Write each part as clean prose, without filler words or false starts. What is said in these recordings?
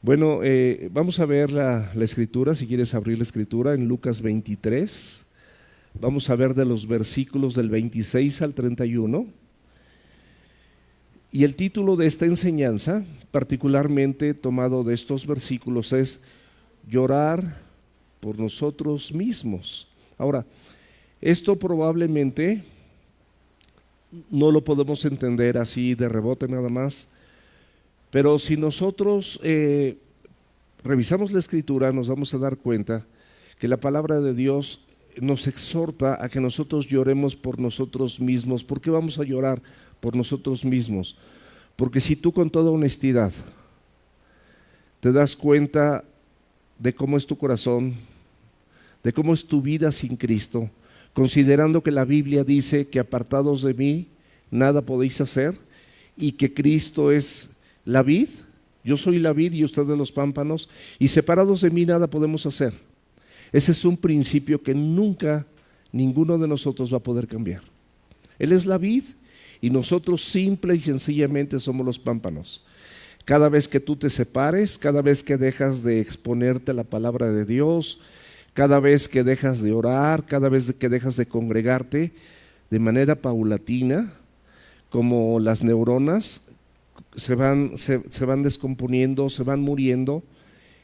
Bueno, vamos a ver la escritura, si quieres abrir la escritura en Lucas 23. Vamos a ver de los versículos del 26 al 31. Y el título de esta enseñanza, particularmente tomado de estos versículos, es llorar por nosotros mismos. Ahora, esto probablemente no lo podemos entender así de rebote nada más, pero si nosotros revisamos la escritura, nos vamos a dar cuenta que la palabra de Dios nos exhorta a que nosotros lloremos por nosotros mismos. ¿Por qué vamos a llorar por nosotros mismos? Porque si tú con toda honestidad te das cuenta de cómo es tu corazón, de cómo es tu vida sin Cristo, considerando que la Biblia dice que apartados de mí nada podéis hacer y que Cristo es la vid, yo soy la vid y ustedes los pámpanos, y separados de mí nada podemos hacer. Ese es un principio que nunca ninguno de nosotros va a poder cambiar. Él es la vid y nosotros simple y sencillamente somos los pámpanos. Cada vez que tú te separes, cada vez que dejas de exponerte a la palabra de Dios, cada vez que dejas de orar, cada vez que dejas de congregarte de manera paulatina, como las neuronas se van descomponiendo, se van muriendo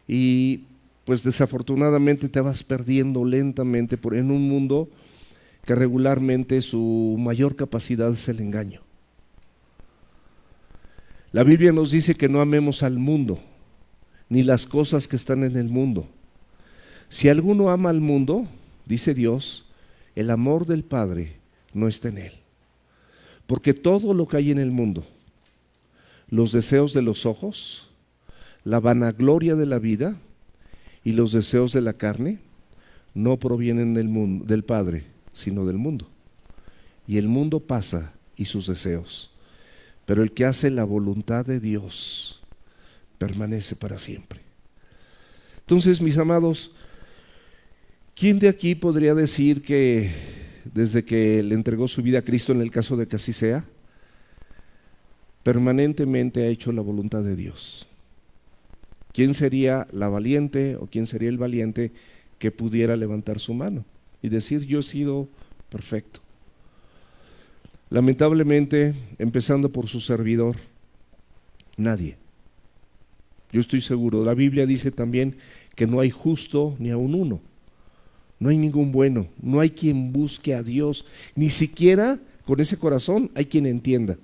y pues desafortunadamente te vas perdiendo lentamente en un mundo que regularmente su mayor capacidad es el engaño. La Biblia nos dice que no amemos al mundo, ni las cosas que están en el mundo. Si alguno ama al mundo, dice Dios, el amor del Padre no está en él. Porque todo lo que hay en el mundo, los deseos de los ojos, la vanagloria de la vida y los deseos de la carne, no provienen del Padre, sino del mundo. Y el mundo pasa y sus deseos, pero el que hace la voluntad de Dios permanece para siempre. Entonces, mis amados, ¿quién de aquí podría decir que desde que le entregó su vida a Cristo, en el caso de que así sea, permanentemente ha hecho la voluntad de Dios? ¿Quién sería la valiente o quién sería el valiente que pudiera levantar su mano y decir yo he sido perfecto? Lamentablemente, empezando por su servidor, nadie. Yo estoy seguro, la Biblia dice también que no hay justo ni aun uno. No hay ningún bueno, no hay quien busque a Dios, ni siquiera con ese corazón hay quien entienda.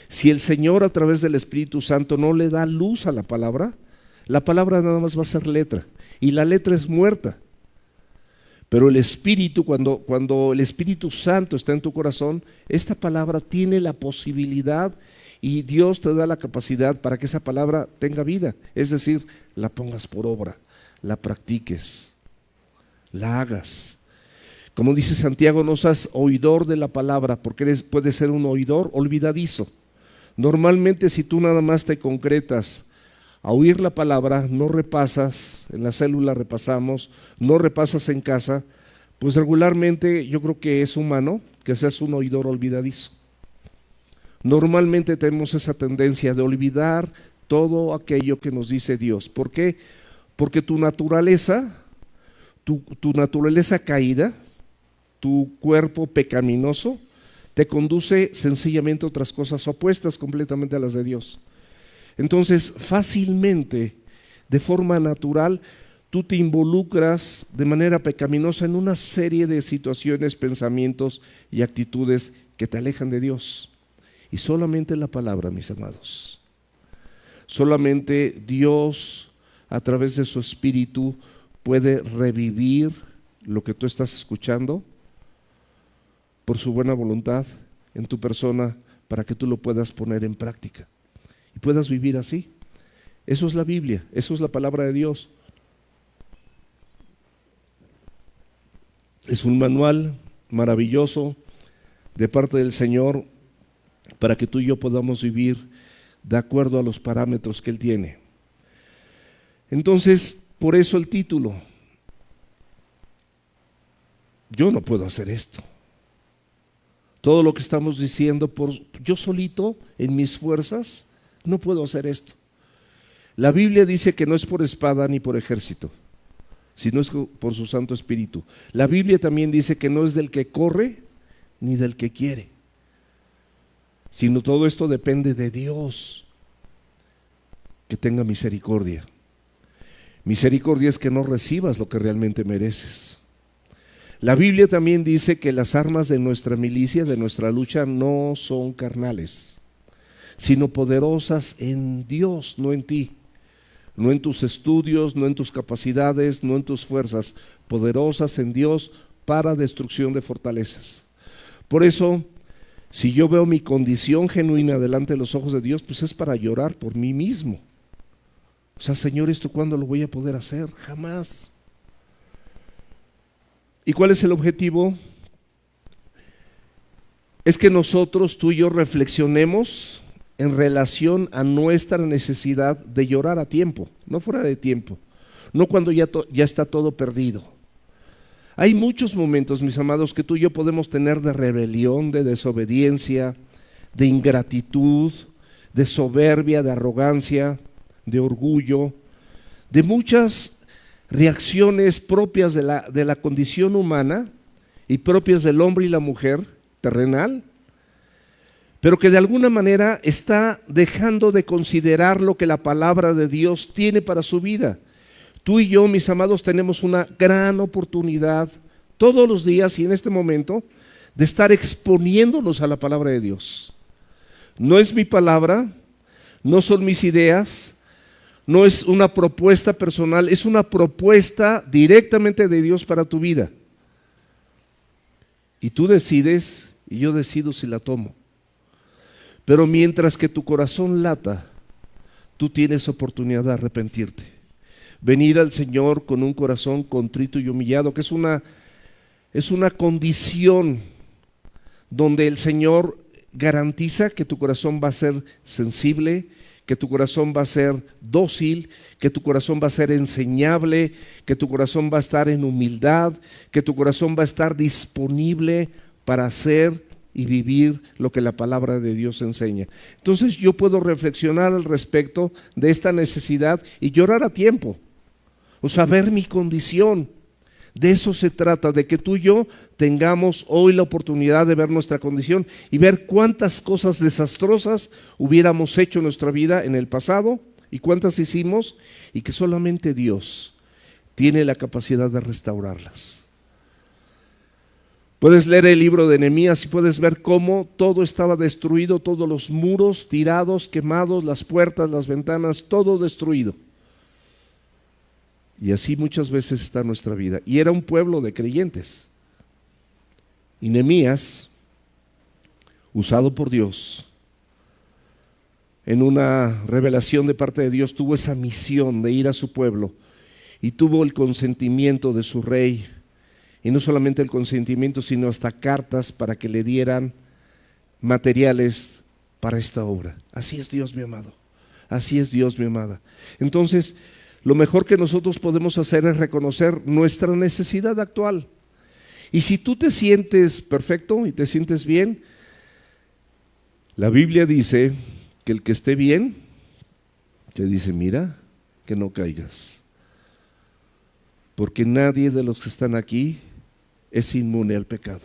Si el Señor a través del Espíritu Santo no le da luz a la palabra nada más va a ser letra, y la letra es muerta. Pero el Espíritu, cuando el Espíritu Santo está en tu corazón, esta palabra tiene la posibilidad y Dios te da la capacidad para que esa palabra tenga vida, es decir, la pongas por obra, la practiques, la hagas. Como dice Santiago, no seas oidor de la palabra, porque puedes ser un oidor olvidadizo. Normalmente si tú nada más te concretas a oír la palabra, no repasas, en la célula repasamos, no repasas en casa, pues regularmente yo creo que es humano que seas un oidor olvidadizo. Normalmente tenemos esa tendencia de olvidar todo aquello que nos dice Dios. ¿Por qué? Porque tu naturaleza caída, tu cuerpo pecaminoso, te conduce sencillamente a otras cosas opuestas completamente a las de Dios. Entonces, fácilmente, de forma natural, tú te involucras de manera pecaminosa en una serie de situaciones, pensamientos y actitudes que te alejan de Dios. Y solamente la palabra, mis amados, solamente Dios, a través de su Espíritu, puede revivir lo que tú estás escuchando por su buena voluntad en tu persona para que tú lo puedas poner en práctica y puedas vivir así. Eso es la Biblia, eso es la palabra de Dios. Es un manual maravilloso de parte del Señor para que tú y yo podamos vivir de acuerdo a los parámetros que Él tiene. Entonces, por eso el título. Yo no puedo hacer esto. Todo lo que estamos diciendo, yo solito, en mis fuerzas, no puedo hacer esto. La Biblia dice que no es por espada ni por ejército, sino es por su Santo Espíritu. La Biblia también dice que no es del que corre ni del que quiere, sino todo esto depende de Dios, que tenga misericordia. Misericordia es que no recibas lo que realmente mereces. La Biblia también dice que las armas de nuestra milicia, de nuestra lucha, no son carnales, sino poderosas en Dios, no en ti, no en tus estudios, no en tus capacidades, no en tus fuerzas, poderosas en Dios para destrucción de fortalezas. Por eso, si yo veo mi condición genuina delante de los ojos de Dios, pues es para llorar por mí mismo. O sea, Señor, ¿esto cuándo lo voy a poder hacer? Jamás. ¿Y cuál es el objetivo? Es que nosotros, tú y yo, reflexionemos en relación a nuestra necesidad de llorar a tiempo, no fuera de tiempo, no cuando ya está todo perdido. Hay muchos momentos, mis amados, que tú y yo podemos tener de rebelión, de desobediencia, de ingratitud, de soberbia, de arrogancia, de orgullo, de muchas reacciones propias de la condición humana y propias del hombre y la mujer terrenal, pero que de alguna manera está dejando de considerar lo que la palabra de Dios tiene para su vida. Tú y yo, mis amados, tenemos una gran oportunidad todos los días y en este momento de estar exponiéndonos a la palabra de Dios. No es mi palabra, no son mis ideas, no es una propuesta personal, es una propuesta directamente de Dios para tu vida. Y tú decides y yo decido si la tomo. Pero mientras que tu corazón lata, tú tienes oportunidad de arrepentirte. Venir al Señor con un corazón contrito y humillado, que es una condición donde el Señor garantiza que tu corazón va a ser sensible, que tu corazón va a ser dócil, que tu corazón va a ser enseñable, que tu corazón va a estar en humildad, que tu corazón va a estar disponible para hacer y vivir lo que la palabra de Dios enseña. Entonces yo puedo reflexionar al respecto de esta necesidad y llorar a tiempo, o saber mi condición. De eso se trata, de que tú y yo tengamos hoy la oportunidad de ver nuestra condición y ver cuántas cosas desastrosas hubiéramos hecho en nuestra vida en el pasado y cuántas hicimos y que solamente Dios tiene la capacidad de restaurarlas. Puedes leer el libro de Nehemías y puedes ver cómo todo estaba destruido, todos los muros tirados, quemados, las puertas, las ventanas, todo destruido. Y así muchas veces está nuestra vida. Y era un pueblo de creyentes. Y Nehemías, usado por Dios, en una revelación de parte de Dios, tuvo esa misión de ir a su pueblo y tuvo el consentimiento de su rey. Y no solamente el consentimiento, sino hasta cartas para que le dieran materiales para esta obra. Así es Dios, mi amado. Así es Dios, mi amada. Entonces, lo mejor que nosotros podemos hacer es reconocer nuestra necesidad actual. Y si tú te sientes perfecto y te sientes bien, la Biblia dice que el que esté bien, te dice, mira, que no caigas. Porque nadie de los que están aquí es inmune al pecado.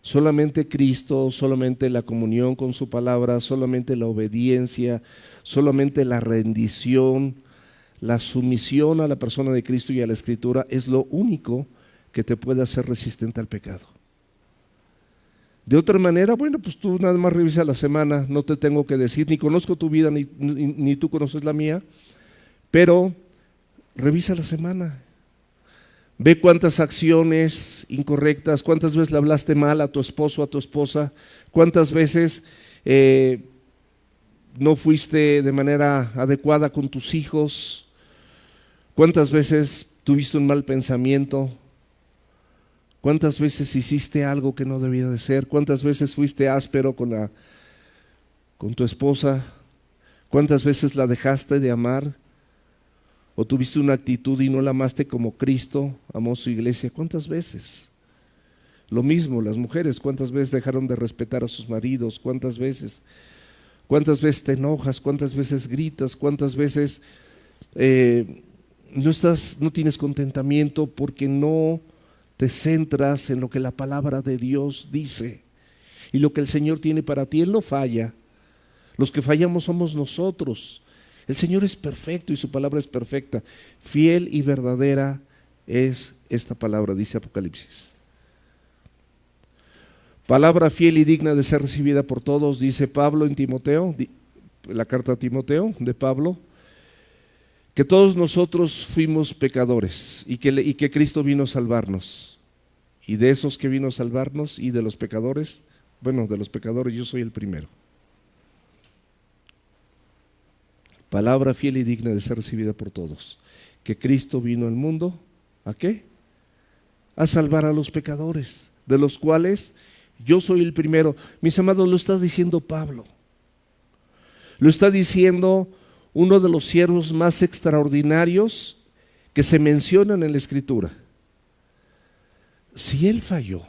Solamente Cristo, solamente la comunión con su palabra, solamente la obediencia, solamente la rendición, la sumisión a la persona de Cristo y a la Escritura es lo único que te puede hacer resistente al pecado. De otra manera, bueno, pues tú nada más revisa la semana, no te tengo que decir, ni conozco tu vida, ni tú conoces la mía, pero revisa la semana. Ve cuántas acciones incorrectas, cuántas veces le hablaste mal a tu esposo o a tu esposa, cuántas veces no fuiste de manera adecuada con tus hijos, cuántas veces tuviste un mal pensamiento, cuántas veces hiciste algo que no debía de ser, cuántas veces fuiste áspero con tu esposa, cuántas veces la dejaste de amar. ¿O tuviste una actitud y no la amaste como Cristo amó su iglesia? ¿Cuántas veces? Lo mismo, las mujeres, ¿cuántas veces dejaron de respetar a sus maridos? ¿Cuántas veces ¿Cuántas veces te enojas? ¿Cuántas veces gritas? ¿Cuántas veces no tienes contentamiento porque no te centras en lo que la palabra de Dios dice y lo que el Señor tiene para ti? Él no falla. Los que fallamos somos nosotros. El Señor es perfecto y su palabra es perfecta. Fiel y verdadera es esta palabra, dice Apocalipsis. Palabra fiel y digna de ser recibida por todos, dice Pablo en Timoteo, la carta a Timoteo de Pablo, que todos nosotros fuimos pecadores y que Cristo vino a salvarnos. Y de esos que vino a salvarnos y de los pecadores, bueno, de los pecadores yo soy el primero. Palabra fiel y digna de ser recibida por todos, que Cristo vino al mundo, ¿a qué? A salvar a los pecadores, de los cuales yo soy el primero. Mis amados, lo está diciendo Pablo, lo está diciendo uno de los siervos más extraordinarios que se mencionan en la Escritura. Si él falló,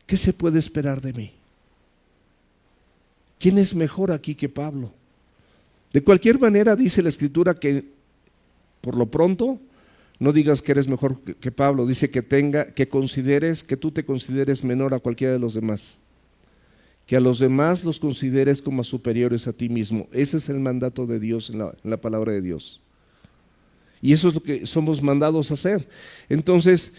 ¿qué se puede esperar de mí? ¿Quién es mejor aquí que Pablo? De cualquier manera dice la Escritura que por lo pronto no digas que eres mejor que Pablo, dice que tú te consideres menor a cualquiera de los demás, que a los demás los consideres como superiores a ti mismo. Ese es el mandato de Dios en la palabra de Dios. Y eso es lo que somos mandados a hacer. Entonces,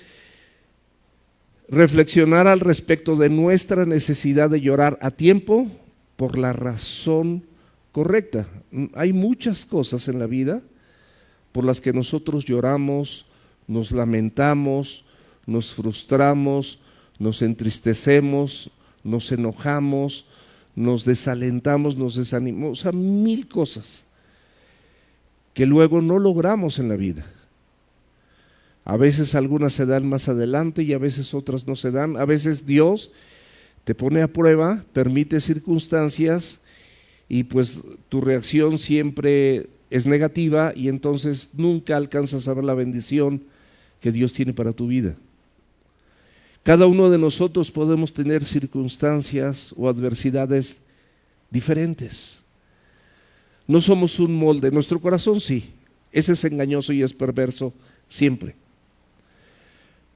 reflexionar al respecto de nuestra necesidad de llorar a tiempo por la razón correcta. Hay muchas cosas en la vida por las que nosotros lloramos, nos lamentamos, nos frustramos, nos entristecemos, nos enojamos, nos desalentamos, nos desanimamos, o sea, mil cosas que luego no logramos en la vida. A veces algunas se dan más adelante y a veces otras no se dan. A veces Dios te pone a prueba, permite circunstancias y pues tu reacción siempre es negativa y entonces nunca alcanzas a ver la bendición que Dios tiene para tu vida. Cada uno de nosotros podemos tener circunstancias o adversidades diferentes. No somos un molde, nuestro corazón sí, ese es engañoso y es perverso siempre.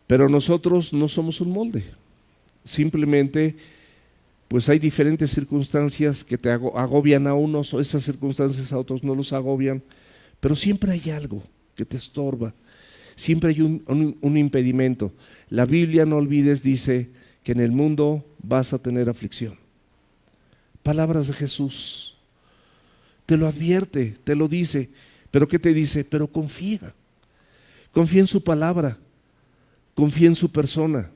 Pero nosotros no somos un molde, simplemente pues hay diferentes circunstancias que te agobian a unos, o esas circunstancias a otros no los agobian, pero siempre hay algo que te estorba, siempre hay un impedimento. La Biblia, no olvides, dice que en el mundo vas a tener aflicción. Palabras de Jesús, te lo advierte, te lo dice, pero ¿qué te dice? Pero confía en su palabra, confía en su persona.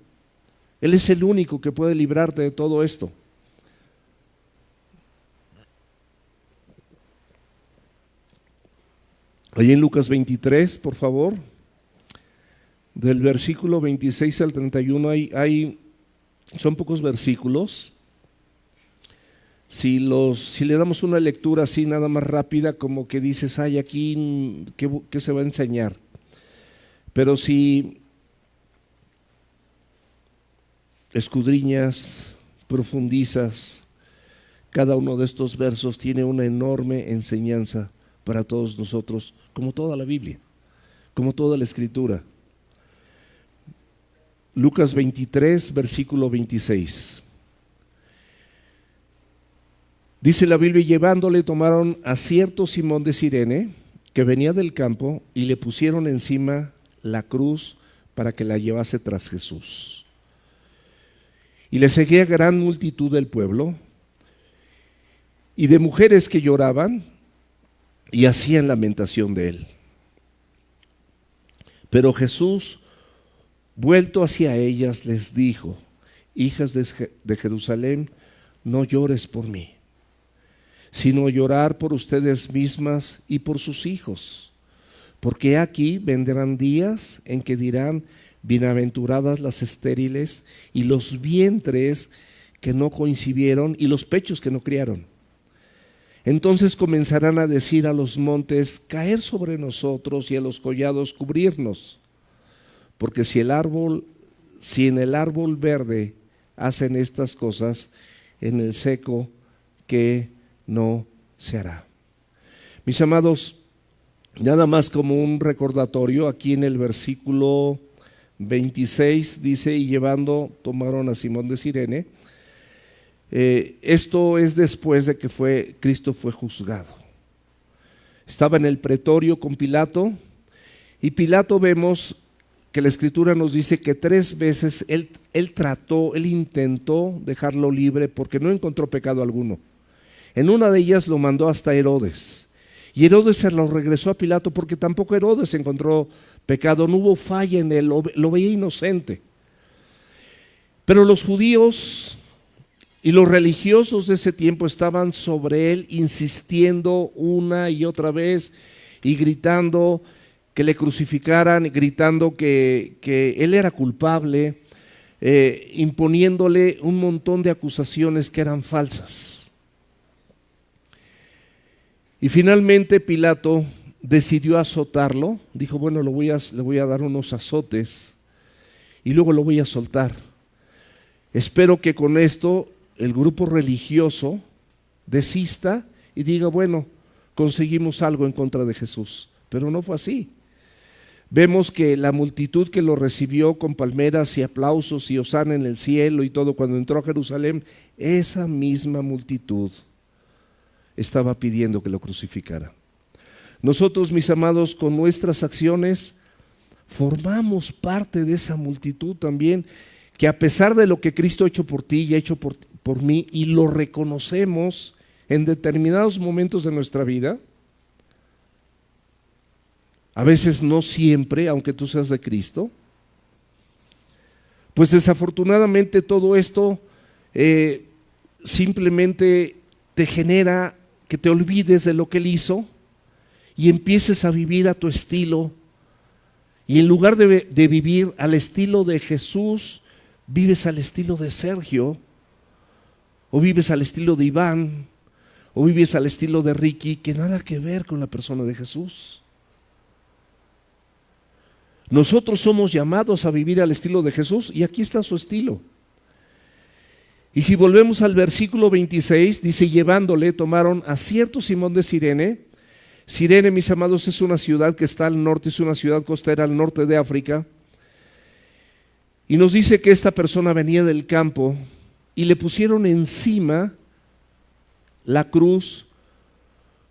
Él es el único que puede librarte de todo esto. Allí en Lucas 23, por favor, del versículo 26 al 31, son pocos versículos. Si le damos una lectura así nada más rápida, como que dices, ay, aquí, ¿qué se va a enseñar? Pero si escudriñas, profundizas, cada uno de estos versos tiene una enorme enseñanza para todos nosotros, como toda la Biblia, como toda la Escritura. Lucas 23, versículo 26. Dice la Biblia, llevándole tomaron a cierto Simón de Cirene, que venía del campo, y le pusieron encima la cruz para que la llevase tras Jesús. Y le seguía gran multitud del pueblo y de mujeres que lloraban y hacían lamentación de él. Pero Jesús, vuelto hacia ellas, les dijo: hijas de Jerusalén, no llores por mí, sino llorar por ustedes mismas y por sus hijos, porque aquí vendrán días en que dirán: bienaventuradas las estériles y los vientres que no concibieron y los pechos que no criaron. Entonces comenzarán a decir a los montes: caer sobre nosotros, y a los collados cubrirnos. Porque si en el árbol verde hacen estas cosas, en el seco, ¿qué no se hará. Mis amados, nada más como un recordatorio, aquí en el versículo 26 dice, y llevando tomaron a Simón de Cirene. Esto es después de que Cristo fue juzgado. Estaba en el pretorio con Pilato, y Pilato vemos que la Escritura nos dice que 3 veces él intentó dejarlo libre porque no encontró pecado alguno. En una de ellas lo mandó hasta Herodes, y Herodes se lo regresó a Pilato porque tampoco Herodes encontró pecado, no hubo falla en él, lo veía inocente. Pero los judíos y los religiosos de ese tiempo estaban sobre él, insistiendo una y otra vez y gritando que le crucificaran, gritando que él era culpable, imponiéndole un montón de acusaciones que eran falsas. Y finalmente Pilato decidió azotarlo, dijo, bueno, le voy a dar unos azotes y luego lo voy a soltar. Espero que con esto el grupo religioso desista y diga, bueno, conseguimos algo en contra de Jesús. Pero no fue así. Vemos que la multitud que lo recibió con palmeras y aplausos y hosana en el cielo y todo, cuando entró a Jerusalén, esa misma multitud estaba pidiendo que lo crucificara. Nosotros, mis amados, con nuestras acciones formamos parte de esa multitud también, que a pesar de lo que Cristo ha hecho por ti y ha hecho por mí, y lo reconocemos en determinados momentos de nuestra vida, a veces no siempre, aunque tú seas de Cristo, pues desafortunadamente todo esto simplemente te genera que te olvides de lo que Él hizo y empieces a vivir a tu estilo, y en lugar de vivir al estilo de Jesús, vives al estilo de Sergio, o vives al estilo de Iván, o vives al estilo de Ricky, que nada que ver con la persona de Jesús. Nosotros somos llamados a vivir al estilo de Jesús, y aquí está su estilo. Y si volvemos al versículo 26, dice, llevándole, tomaron a cierto Simón de Cirene. Cirene, mis amados, es una ciudad que está al norte, es una ciudad costera al norte de África. Y nos dice que esta persona venía del campo y le pusieron encima la cruz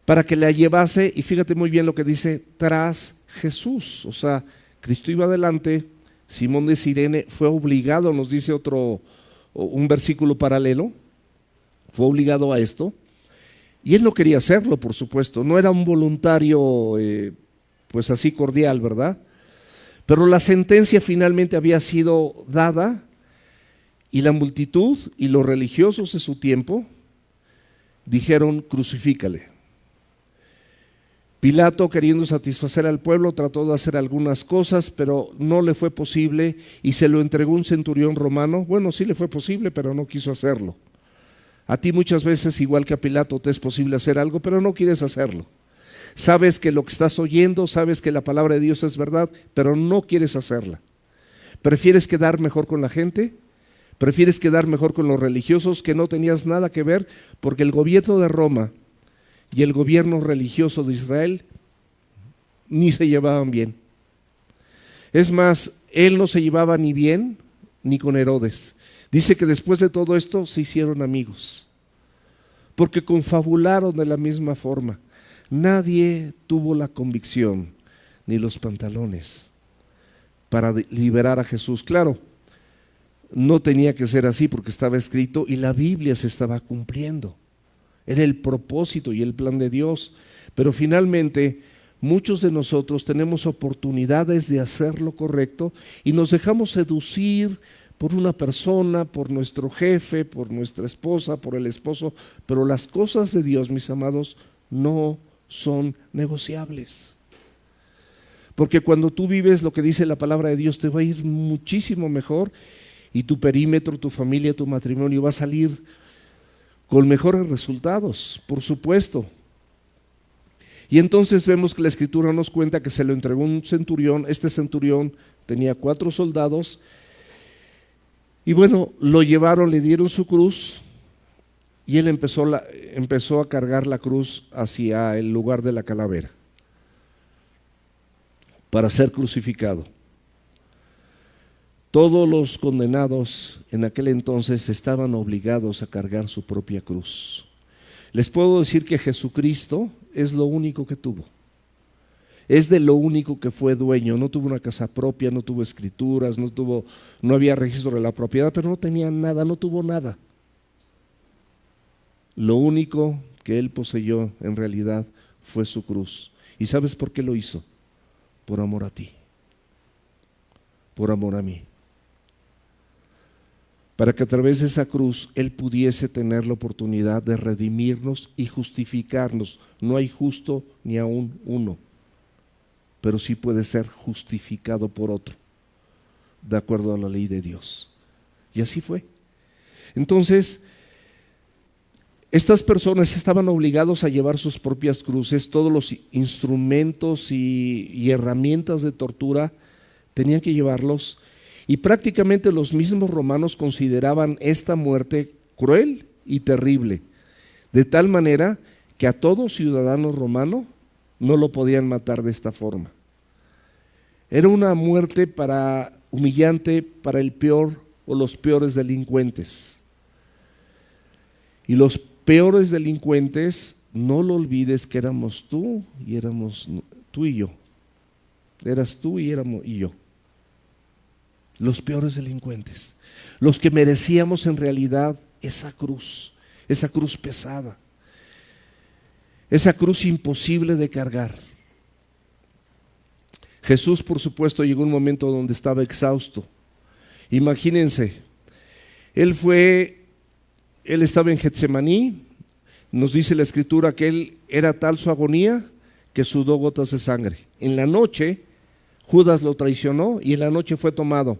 para que la llevase, y fíjate muy bien lo que dice, tras Jesús. O sea, Cristo iba adelante, Simón de Cirene fue obligado, nos dice un versículo paralelo, fue obligado a esto, y él no quería hacerlo, por supuesto, no era un voluntario pues así cordial, ¿verdad? Pero la sentencia finalmente había sido dada, y la multitud y los religiosos de su tiempo dijeron, crucifícale. Pilato, queriendo satisfacer al pueblo, trató de hacer algunas cosas, pero no le fue posible, y se lo entregó un centurión romano. Bueno, sí le fue posible, pero no quiso hacerlo. A ti muchas veces, igual que a Pilato, te es posible hacer algo, pero no quieres hacerlo. Sabes que lo que estás oyendo, sabes que la palabra de Dios es verdad, pero no quieres hacerla. ¿Prefieres quedar mejor con la gente? ¿Prefieres quedar mejor con los religiosos, que no tenías nada que ver? Porque el gobierno de Roma y el gobierno religioso de Israel ni se llevaban bien. Es más, él no se llevaba ni bien ni con Herodes. Dice que después de todo esto se hicieron amigos, porque confabularon de la misma forma. Nadie tuvo la convicción ni los pantalones para liberar a Jesús. Claro, no tenía que ser así porque estaba escrito y la Biblia se estaba cumpliendo. Era el propósito y el plan de Dios. Pero finalmente muchos de nosotros tenemos oportunidades de hacer lo correcto y nos dejamos seducir por una persona, por nuestro jefe, por nuestra esposa, por el esposo. Pero las cosas de Dios, mis amados, no son negociables. Porque cuando tú vives lo que dice la palabra de Dios, te va a ir muchísimo mejor, y tu perímetro, tu familia, tu matrimonio va a salir con mejores resultados, por supuesto. Y entonces vemos que la Escritura nos cuenta que se lo entregó un centurión. Este centurión tenía 4 soldados, y bueno, lo llevaron, le dieron su cruz, y él empezó a cargar la cruz hacia el lugar de la calavera para ser crucificado. Todos los condenados en aquel entonces estaban obligados a cargar su propia cruz. Les puedo decir que Jesucristo es lo único que tuvo. Es de lo único que fue dueño. No tuvo una casa propia, no tuvo escrituras, no había registro de la propiedad, pero no tenía nada, no tuvo nada. Lo único que él poseyó en realidad fue su cruz. ¿Y sabes por qué lo hizo? Por amor a ti, por amor a mí. Para que a través de esa cruz él pudiese tener la oportunidad de redimirnos y justificarnos. No hay justo ni aún uno, pero sí puede ser justificado por otro, de acuerdo a la ley de Dios. Y así fue. Entonces, estas personas estaban obligados a llevar sus propias cruces, todos los instrumentos y herramientas de tortura tenían que llevarlos, y prácticamente los mismos romanos consideraban esta muerte cruel y terrible, de tal manera que a todo ciudadano romano no lo podían matar de esta forma. Era una muerte humillante para el peor o los peores delincuentes. Y los peores delincuentes, no lo olvides que éramos tú y yo. Eras tú y yo. Los peores delincuentes, los que merecíamos en realidad esa cruz pesada, esa cruz imposible de cargar. Jesús, por supuesto, llegó un momento donde estaba exhausto. Imagínense, él estaba en Getsemaní. Nos dice la Escritura que era tal su agonía que sudó gotas de sangre. En la noche Judas lo traicionó y en la noche fue tomado.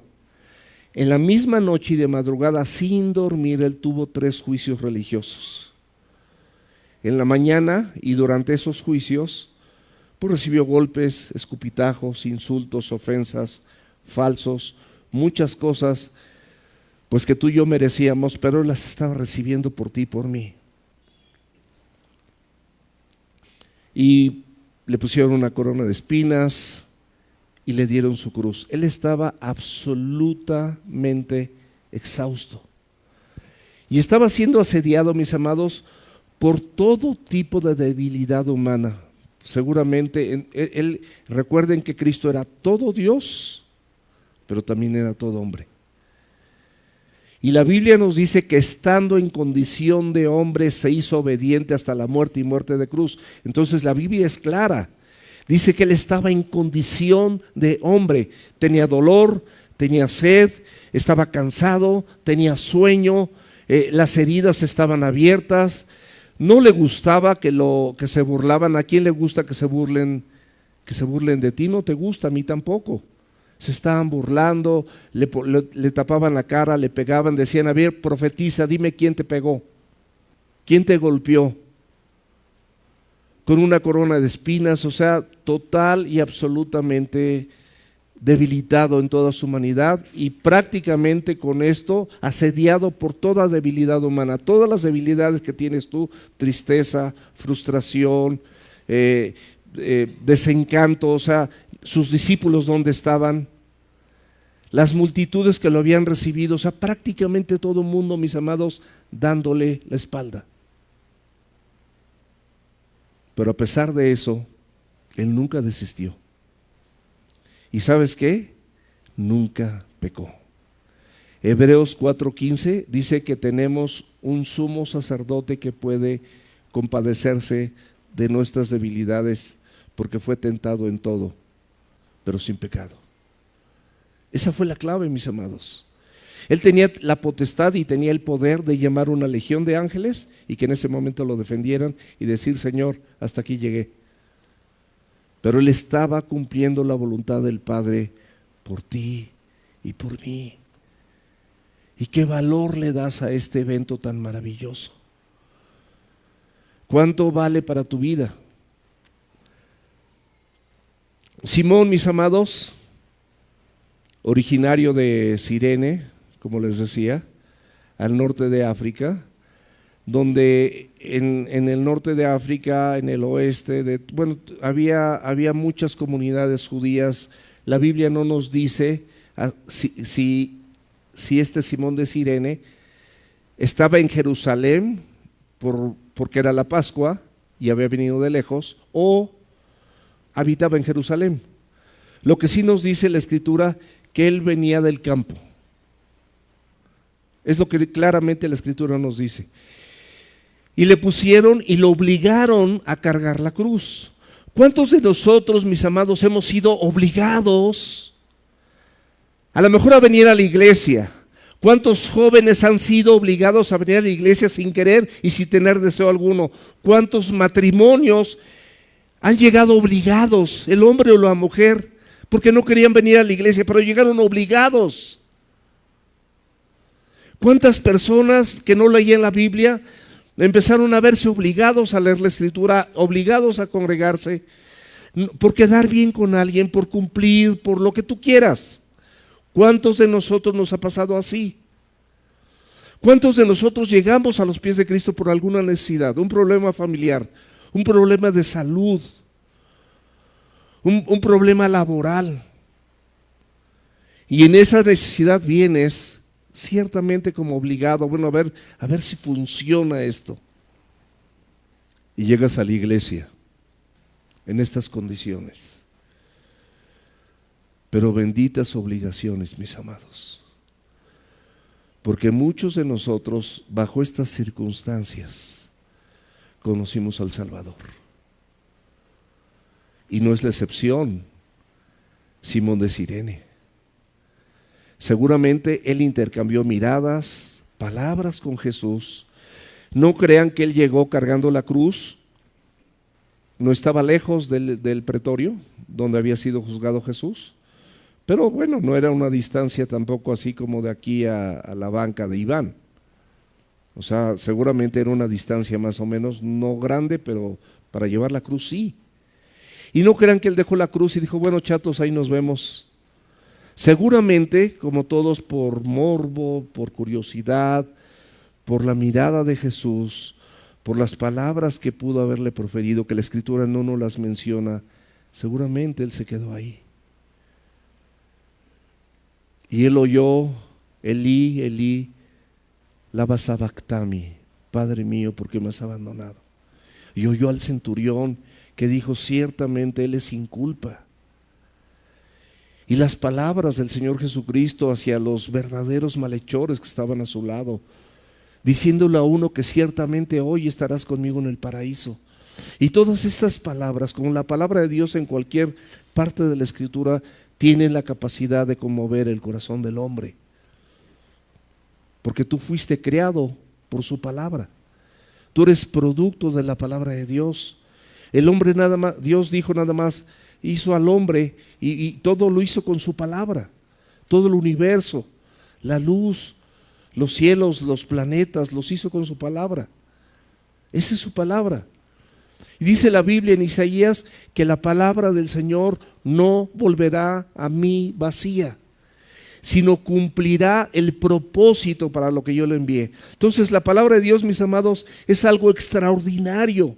En la misma noche y de madrugada, sin dormir, él tuvo 3 juicios religiosos. En la mañana y durante esos juicios, pues recibió golpes, escupitajos, insultos, ofensas, falsos, muchas cosas, pues que tú y yo merecíamos, pero él las estaba recibiendo por ti y por mí. Y le pusieron una corona de espinas y le dieron su cruz. Él estaba absolutamente exhausto. Y estaba siendo asediado, mis amados, por todo tipo de debilidad humana. Seguramente, recuerden que Cristo era todo Dios, pero también era todo hombre. Y la Biblia nos dice que estando en condición de hombre se hizo obediente hasta la muerte y muerte de cruz. Entonces la Biblia es clara. Dice que él estaba en condición de hombre. Tenía dolor, tenía sed, estaba cansado, tenía sueño, las heridas estaban abiertas. No le gustaba que se burlaban. ¿A quién le gusta que se burlen de ti? No te gusta, a mí tampoco. Se estaban burlando, le tapaban la cara, le pegaban, decían: a ver, profetiza, dime quién te pegó, quién te golpeó. Con una corona de espinas, o sea, total y absolutamente debilitado en toda su humanidad, y prácticamente con esto asediado por toda debilidad humana, todas las debilidades que tienes tú: tristeza, frustración, desencanto. O sea, sus discípulos, ¿dónde estaban? Las multitudes que lo habían recibido, o sea, prácticamente todo el mundo, mis amados, dándole la espalda. Pero a pesar de eso, él nunca desistió. ¿Y sabes qué? Nunca pecó. Hebreos 4:15 dice que tenemos un sumo sacerdote que puede compadecerse de nuestras debilidades, porque fue tentado en todo, pero sin pecado. Esa fue la clave, mis amados. Él tenía la potestad y tenía el poder de llamar una legión de ángeles y que en ese momento lo defendieran y decir: Señor, hasta aquí llegué. Pero él estaba cumpliendo la voluntad del Padre por ti y por mí. ¿Y qué valor le das a este evento tan maravilloso? ¿Cuánto vale para tu vida? Simón, mis amados, originario de Cirene, como les decía, al norte de África, donde en el norte de África, en el oeste, había muchas comunidades judías. La Biblia no nos dice si este Simón de Cirene estaba en Jerusalén porque era la Pascua y había venido de lejos, o habitaba en Jerusalén. Lo que sí nos dice la Escritura, que él venía del campo. Es lo que claramente la Escritura nos dice. Y le pusieron y lo obligaron a cargar la cruz. ¿Cuántos de nosotros, mis amados, hemos sido obligados a lo mejor a venir a la iglesia? ¿Cuántos jóvenes han sido obligados a venir a la iglesia sin querer y sin tener deseo alguno? ¿Cuántos matrimonios han llegado obligados, el hombre o la mujer, porque no querían venir a la iglesia, pero llegaron obligados? ¿Cuántas personas que no leían la Biblia empezaron a verse obligados a leer la Escritura, obligados a congregarse, por quedar bien con alguien, por cumplir, por lo que tú quieras? ¿Cuántos de nosotros nos ha pasado así? ¿Cuántos de nosotros llegamos a los pies de Cristo por alguna necesidad, un problema familiar, un problema de salud, un problema laboral? Y en esa necesidad vienes ciertamente como obligado, bueno, a ver si funciona esto. Y llegas a la iglesia en estas condiciones. Pero benditas obligaciones, mis amados, porque muchos de nosotros bajo estas circunstancias conocimos al Salvador. Y no es la excepción Simón de Cirene. Seguramente él intercambió miradas, palabras con Jesús. No crean que él llegó cargando la cruz. No estaba lejos del pretorio donde había sido juzgado Jesús. Pero bueno, no era una distancia tampoco así como de aquí a la banca de Iván. O sea, seguramente era una distancia más o menos, no grande, pero para llevar la cruz sí. Y no crean que él dejó la cruz y dijo, bueno, chatos, ahí nos vemos. Seguramente, como todos, por morbo, por curiosidad, por la mirada de Jesús, por las palabras que pudo haberle proferido, que la Escritura no nos las menciona, seguramente él se quedó ahí. Y él oyó, Elí, Elí, lama sabactami, Padre mío, ¿por qué me has abandonado? Y oyó al centurión que dijo, ciertamente él es sin culpa. Y las palabras del Señor Jesucristo hacia los verdaderos malhechores que estaban a su lado, diciéndole a uno que ciertamente hoy estarás conmigo en el paraíso. Y todas estas palabras, como la palabra de Dios en cualquier parte de la Escritura, tienen la capacidad de conmover el corazón del hombre. Porque tú fuiste creado por su palabra. Tú eres producto de la palabra de Dios. El hombre nada más, Dios dijo nada más, hizo al hombre y todo lo hizo con su palabra. Todo el universo, la luz, los cielos, los planetas, los hizo con su palabra. Esa es su palabra. Y dice la Biblia en Isaías que la palabra del Señor no volverá a mí vacía, sino cumplirá el propósito para lo que yo le envié. Entonces la palabra de Dios, mis amados, es algo extraordinario.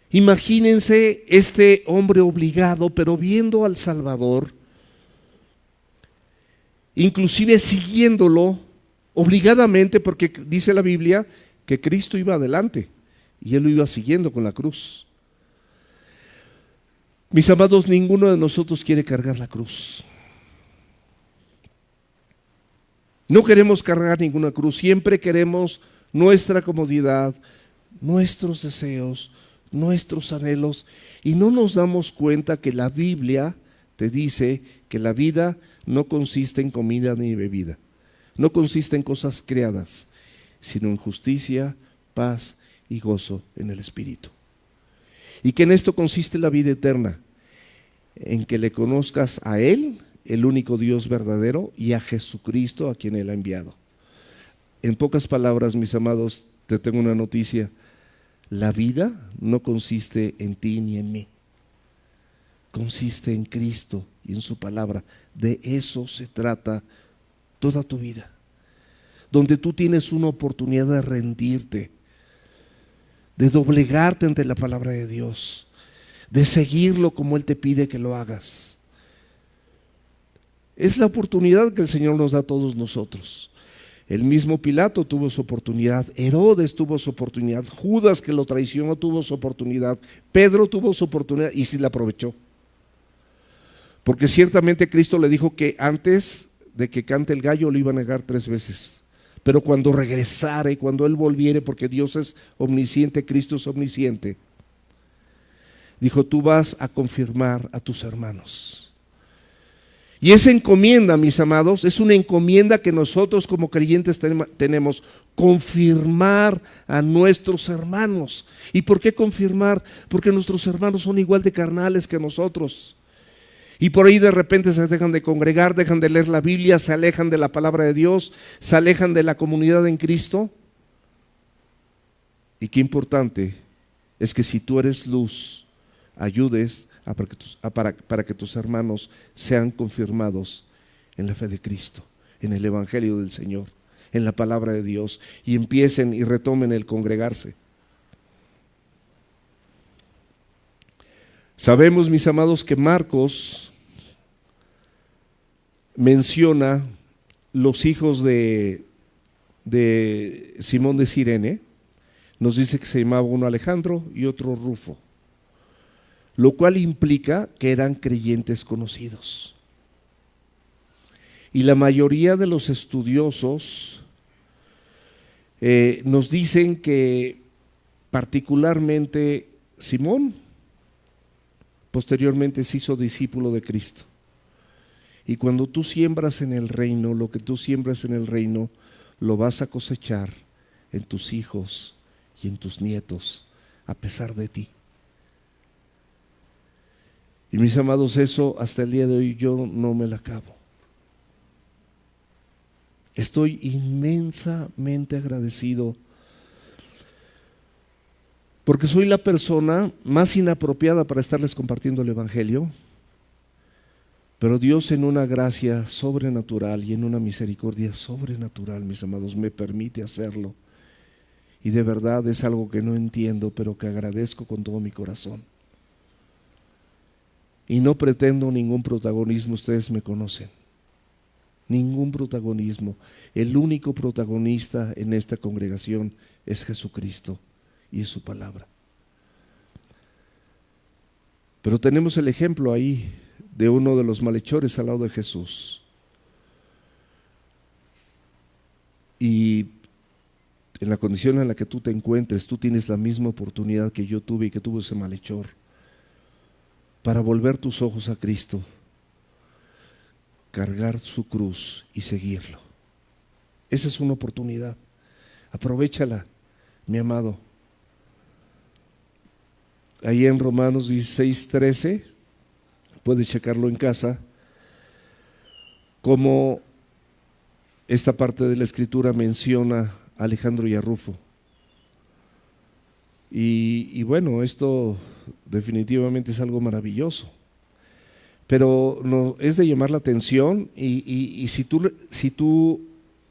Imagínense este hombre obligado, pero viendo al Salvador, inclusive siguiéndolo obligadamente, porque dice la Biblia que Cristo iba adelante y él lo iba siguiendo con la cruz. Mis amados, ninguno de nosotros quiere cargar la cruz. No queremos cargar ninguna cruz, siempre queremos nuestra comodidad, nuestros deseos, nuestros anhelos, y no nos damos cuenta que la Biblia te dice que la vida no consiste en comida ni bebida, no consiste en cosas creadas, sino en justicia, paz y gozo en el Espíritu. Y que en esto consiste la vida eterna, en que le conozcas a Él, el único Dios verdadero, y a Jesucristo, a quien Él ha enviado. En pocas palabras, mis amados, te tengo una noticia: la vida no consiste en ti ni en mí, consiste en Cristo y en su palabra. De eso se trata toda tu vida. donde tú tienes una oportunidad de rendirte, de doblegarte ante la palabra de Dios, de seguirlo como Él te pide que lo hagas. Es la oportunidad que el Señor nos da a todos nosotros. El mismo Pilato tuvo su oportunidad, Herodes tuvo su oportunidad, Judas, que lo traicionó, tuvo su oportunidad, Pedro tuvo su oportunidad y sí la aprovechó. Porque ciertamente Cristo le dijo que antes de que cante el gallo lo iba a negar 3 veces. Pero cuando regresare, cuando Él volviere, porque Dios es omnisciente, Cristo es omnisciente, dijo: tú vas a confirmar a tus hermanos. Y esa encomienda, mis amados, es una encomienda que nosotros como creyentes tenemos: confirmar a nuestros hermanos. ¿Y por qué confirmar? Porque nuestros hermanos son igual de carnales que nosotros. Y por ahí de repente se dejan de congregar, dejan de leer la Biblia, se alejan de la palabra de Dios, se alejan de la comunidad en Cristo. Y qué importante es que si tú eres luz, ayudes para que tus hermanos sean confirmados en la fe de Cristo, en el Evangelio del Señor, en la palabra de Dios, y empiecen y retomen el congregarse. Sabemos, mis amados, que Marcos menciona los hijos de Simón de Cirene. Nos dice que se llamaba uno Alejandro y otro Rufo, lo cual implica que eran creyentes conocidos. Y la mayoría de los estudiosos nos dicen que particularmente Simón posteriormente se hizo discípulo de Cristo. Y cuando tú siembras en el reino, lo que tú siembras en el reino, lo vas a cosechar en tus hijos y en tus nietos, a pesar de ti. Y mis amados, eso hasta el día de hoy yo no me la acabo. Estoy inmensamente agradecido porque soy la persona más inapropiada para estarles compartiendo el Evangelio, pero Dios, en una gracia sobrenatural y en una misericordia sobrenatural, mis amados, me permite hacerlo. Y de verdad es algo que no entiendo, pero que agradezco con todo mi corazón. Y no pretendo ningún protagonismo, ustedes me conocen. Ningún protagonismo. El único protagonista en esta congregación es Jesucristo y es su palabra. Pero tenemos el ejemplo ahí de uno de los malhechores al lado de Jesús. Y en la condición en la que tú te encuentres, tú tienes la misma oportunidad que yo tuve y que tuvo ese malhechor, para volver tus ojos a Cristo, cargar su cruz y seguirlo. Esa es una oportunidad. Aprovéchala, mi amado. Ahí en Romanos 16:13, puedes checarlo en casa, como esta parte de la Escritura menciona a Alejandro y a Rufo. Y bueno, esto definitivamente es algo maravilloso, pero no, es de llamar la atención. Y si tú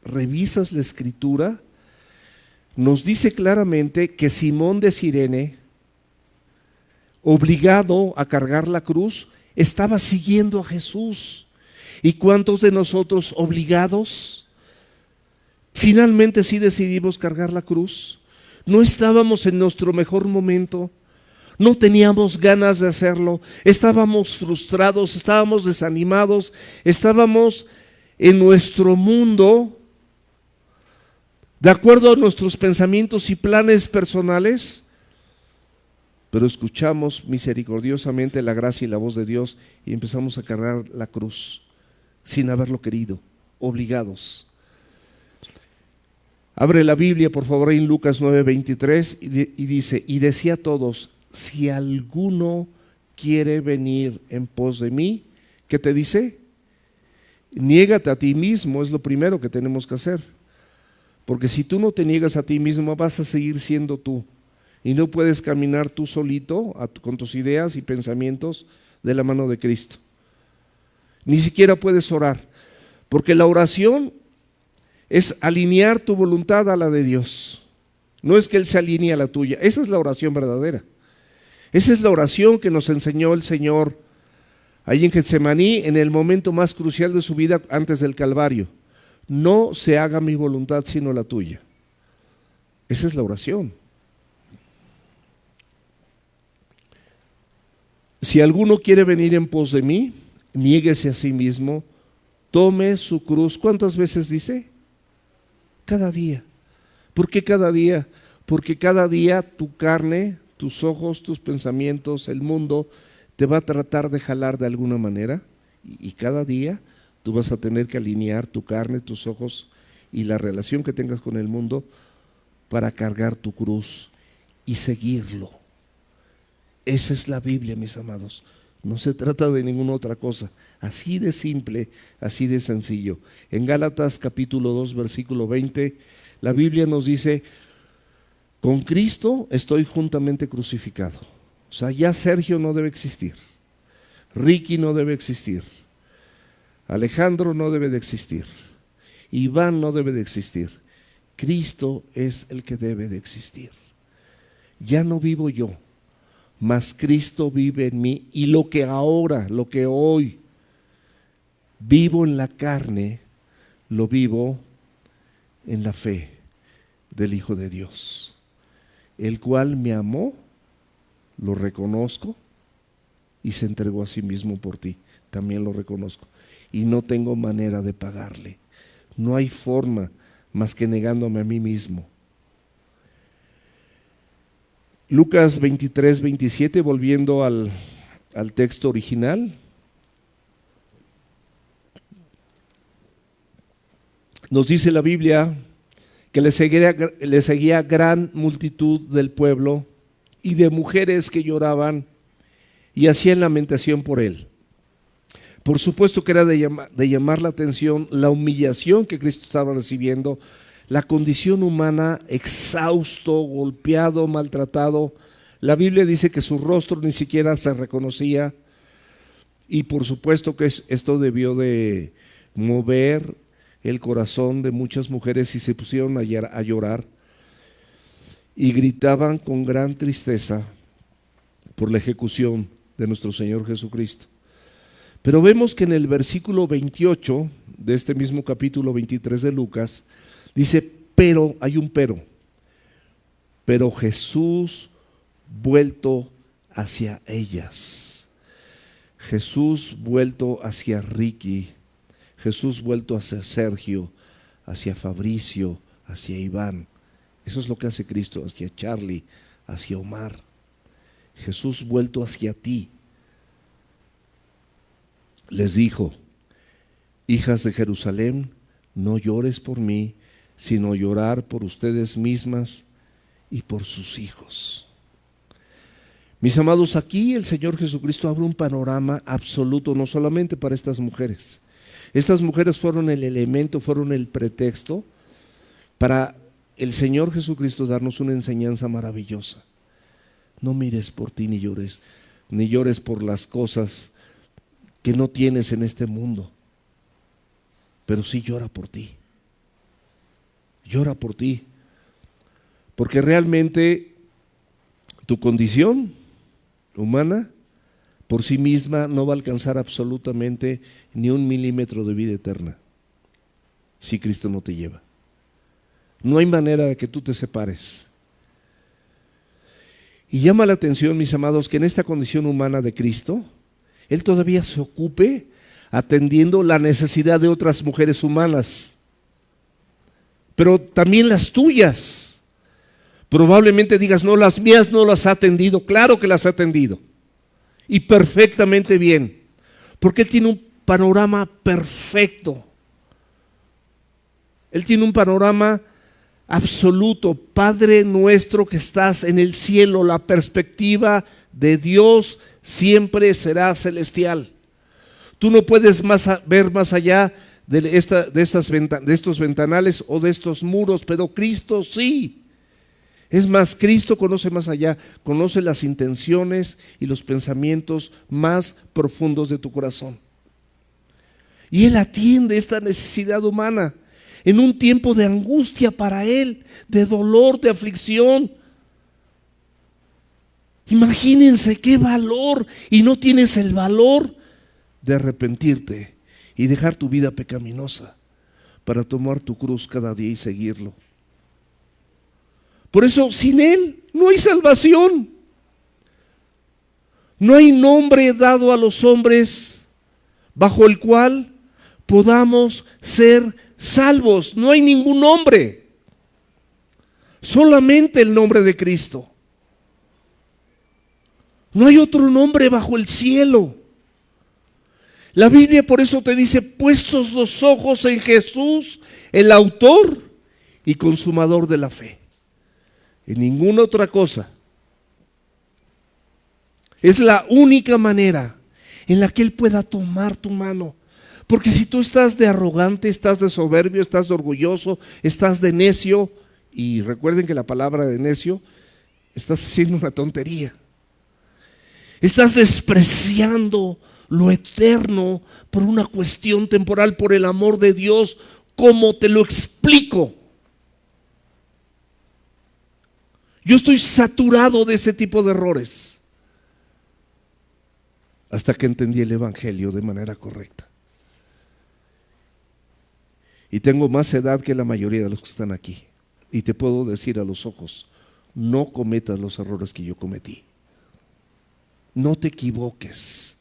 revisas la Escritura, nos dice claramente que Simón de Cirene, obligado a cargar la cruz, estaba siguiendo a Jesús. ¿Y cuántos de nosotros obligados finalmente sí decidimos cargar la cruz? No estábamos en nuestro mejor momento, no teníamos ganas de hacerlo, estábamos frustrados, estábamos desanimados, estábamos en nuestro mundo, de acuerdo a nuestros pensamientos y planes personales, pero escuchamos misericordiosamente la gracia y la voz de Dios y empezamos a cargar la cruz sin haberlo querido, obligados. Abre la Biblia, por favor, en Lucas 9:23 y dice: y decía a todos, si alguno quiere venir en pos de mí, ¿qué te dice? Niégate a ti mismo, es lo primero que tenemos que hacer. Porque si tú no te niegas a ti mismo, vas a seguir siendo tú. Y no puedes caminar tú solito con tus ideas y pensamientos de la mano de Cristo. Ni siquiera puedes orar, porque la oración es alinear tu voluntad a la de Dios. No es que Él se alinee a la tuya. Esa es la oración verdadera. Esa es la oración que nos enseñó el Señor ahí en Getsemaní, en el momento más crucial de su vida antes del Calvario. No se haga mi voluntad sino la tuya. Esa es la oración. Si alguno quiere venir en pos de mí, niéguese a sí mismo, tome su cruz. ¿Cuántas veces dice? Cada día. ¿Por qué cada día? Porque cada día tu carne, tus ojos, tus pensamientos, el mundo te va a tratar de jalar de alguna manera, y cada día tú vas a tener que alinear tu carne, tus ojos y la relación que tengas con el mundo para cargar tu cruz y seguirlo. Esa es la Biblia, mis amados. No se trata de ninguna otra cosa. Así de simple, así de sencillo. En Gálatas capítulo 2, versículo 20, la Biblia nos dice: con Cristo estoy juntamente crucificado. O sea, ya Sergio no debe existir, Ricky no debe existir, Alejandro no debe de existir, Iván no debe de existir. Cristo es el que debe de existir. Ya no vivo yo, mas Cristo vive en mí, y lo que hoy vivo en la carne, lo vivo en la fe del Hijo de Dios, el cual me amó, lo reconozco, y se entregó a sí mismo por ti. También lo reconozco, y no tengo manera de pagarle. No hay forma más que negándome a mí mismo. Lucas 23, 27, volviendo al texto original, nos dice la Biblia que le seguía gran multitud del pueblo y de mujeres que lloraban y hacían lamentación por él. Por supuesto que era de llamar la atención la humillación que Cristo estaba recibiendo, la condición humana, exhausto, golpeado, maltratado. La Biblia dice que su rostro ni siquiera se reconocía, y por supuesto que esto debió de mover el corazón de muchas mujeres, y se pusieron a llorar y gritaban con gran tristeza por la ejecución de nuestro Señor Jesucristo. Pero vemos que en el versículo 28 de este mismo capítulo 23 de Lucas dice: pero, hay un pero Jesús vuelto hacia ellas, Jesús vuelto hacia Ricky, Jesús vuelto hacia Sergio, hacia Fabricio, hacia Iván. Eso es lo que hace Cristo, hacia Charlie, hacia Omar. Jesús vuelto hacia ti. Les dijo: hijas de Jerusalén, no llores por mí, sino llorar por ustedes mismas y por sus hijos. Mis amados, aquí el Señor Jesucristo abre un panorama absoluto, no solamente para estas mujeres. Estas mujeres fueron el elemento, fueron el pretexto para el Señor Jesucristo darnos una enseñanza maravillosa. No mires por ti ni llores por las cosas que no tienes en este mundo, pero sí llora por ti. Llora por ti, porque realmente tu condición humana por sí misma no va a alcanzar absolutamente ni 1 milímetro de vida eterna si Cristo no te lleva. No hay manera de que tú te separes. Y llama la atención, mis amados, que en esta condición humana de Cristo, Él todavía se ocupe atendiendo la necesidad de otras mujeres humanas, pero también las tuyas. Probablemente digas: no, las mías no las ha atendido. Claro que las ha atendido, y perfectamente bien, porque Él tiene un panorama perfecto. Él tiene un panorama absoluto. Padre nuestro que estás en el cielo, la perspectiva de Dios siempre será celestial. Tú no puedes ver más allá de estos ventanales o de estos muros, pero Cristo sí. Es más, Cristo conoce más allá, conoce las intenciones y los pensamientos más profundos de tu corazón. Y Él atiende esta necesidad humana. en un tiempo de angustia para él, de dolor, de aflicción. Imagínense qué valor, y no tienes el valor de arrepentirte y dejar tu vida pecaminosa para tomar tu cruz cada día y seguirlo. Por eso, sin Él no hay salvación. No hay nombre dado a los hombres bajo el cual podamos ser salvos. No hay ningún nombre. Solamente el nombre de Cristo. No hay otro nombre bajo el cielo. La Biblia por eso te dice: puestos los ojos en Jesús, el autor y consumador de la fe. En ninguna otra cosa. Es la única manera en la que Él pueda tomar tu mano. Porque si tú estás de arrogante, estás de soberbio, estás de orgulloso, estás de necio, y recuerden que la palabra de necio, estás haciendo una tontería. Estás despreciando lo eterno por una cuestión temporal, por el amor de Dios. ¿Cómo te lo explico? Yo estoy saturado de ese tipo de errores hasta que entendí el Evangelio de manera correcta. Y tengo más edad que la mayoría de los que están aquí. Y te puedo decir a los ojos: no cometas los errores que yo cometí. No te equivoques.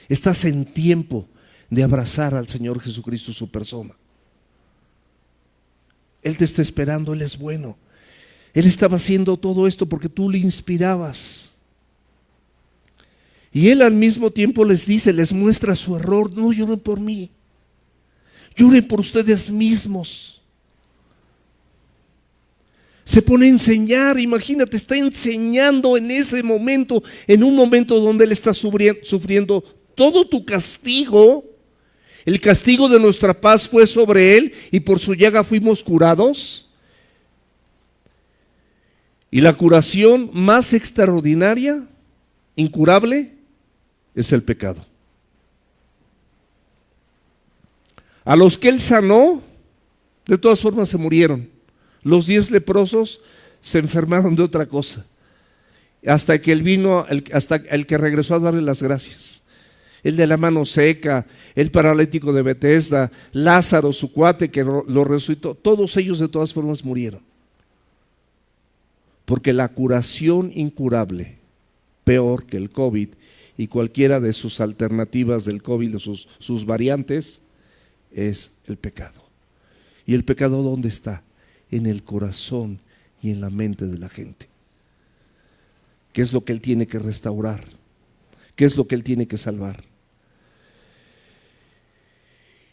Estás en tiempo de abrazar al Señor Jesucristo, su persona. Él te está esperando, Él es bueno. Él estaba haciendo todo esto porque tú le inspirabas. Y Él al mismo tiempo les dice, les muestra su error: no lloren por mí, lloren por ustedes mismos. Se pone a enseñar, imagínate, está enseñando en ese momento, en un momento donde Él está sufriendo todo tu castigo. El castigo de nuestra paz fue sobre Él y por su llaga fuimos curados. Y la curación más extraordinaria, incurable, es el pecado. A los que Él sanó, de todas formas se murieron. Los 10 leprosos se enfermaron de otra cosa, hasta que hasta el que regresó a darle las gracias. El de la mano seca, el paralítico de Betesda, Lázaro, su cuate que lo resucitó, todos ellos de todas formas murieron. Porque la curación incurable, peor que el COVID y cualquiera de sus alternativas del COVID, de sus variantes, es el pecado. ¿Y el pecado dónde está? En el corazón y en la mente de la gente. ¿Qué es lo que Él tiene que restaurar? ¿Qué es lo que Él tiene que salvar?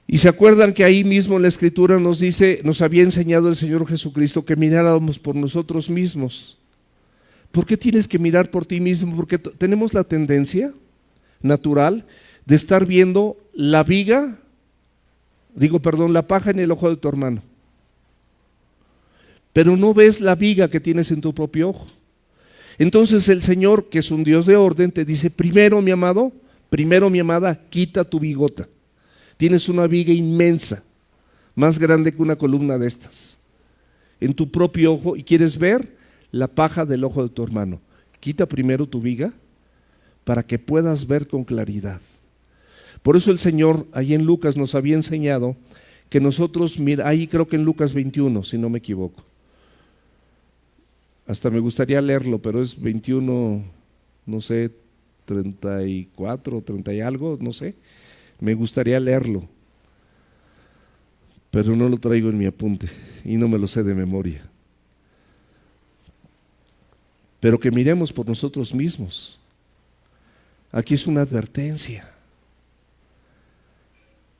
Y se acuerdan que ahí mismo en la Escritura nos dice, nos había enseñado el Señor Jesucristo que miráramos por nosotros mismos. ¿Por qué tienes que mirar por ti mismo? Porque tenemos la tendencia natural de estar viendo la paja en el ojo de tu hermano. Pero no ves la viga que tienes en tu propio ojo. Entonces el Señor, que es un Dios de orden, te dice: primero, mi amado, primero, mi amada, quita tu bigota. Tienes una viga inmensa, más grande que una columna de estas, en tu propio ojo, y quieres ver la paja del ojo de tu hermano. Quita primero tu viga para que puedas ver con claridad. Por eso el Señor, ahí en Lucas, nos había enseñado que nosotros, mira, ahí creo que en Lucas 21, si no me equivoco. Hasta me gustaría leerlo, pero es 21, no sé, 34, 30 y algo, no sé. Me gustaría leerlo, pero no lo traigo en mi apunte y no me lo sé de memoria. Pero que miremos por nosotros mismos. Aquí es una advertencia.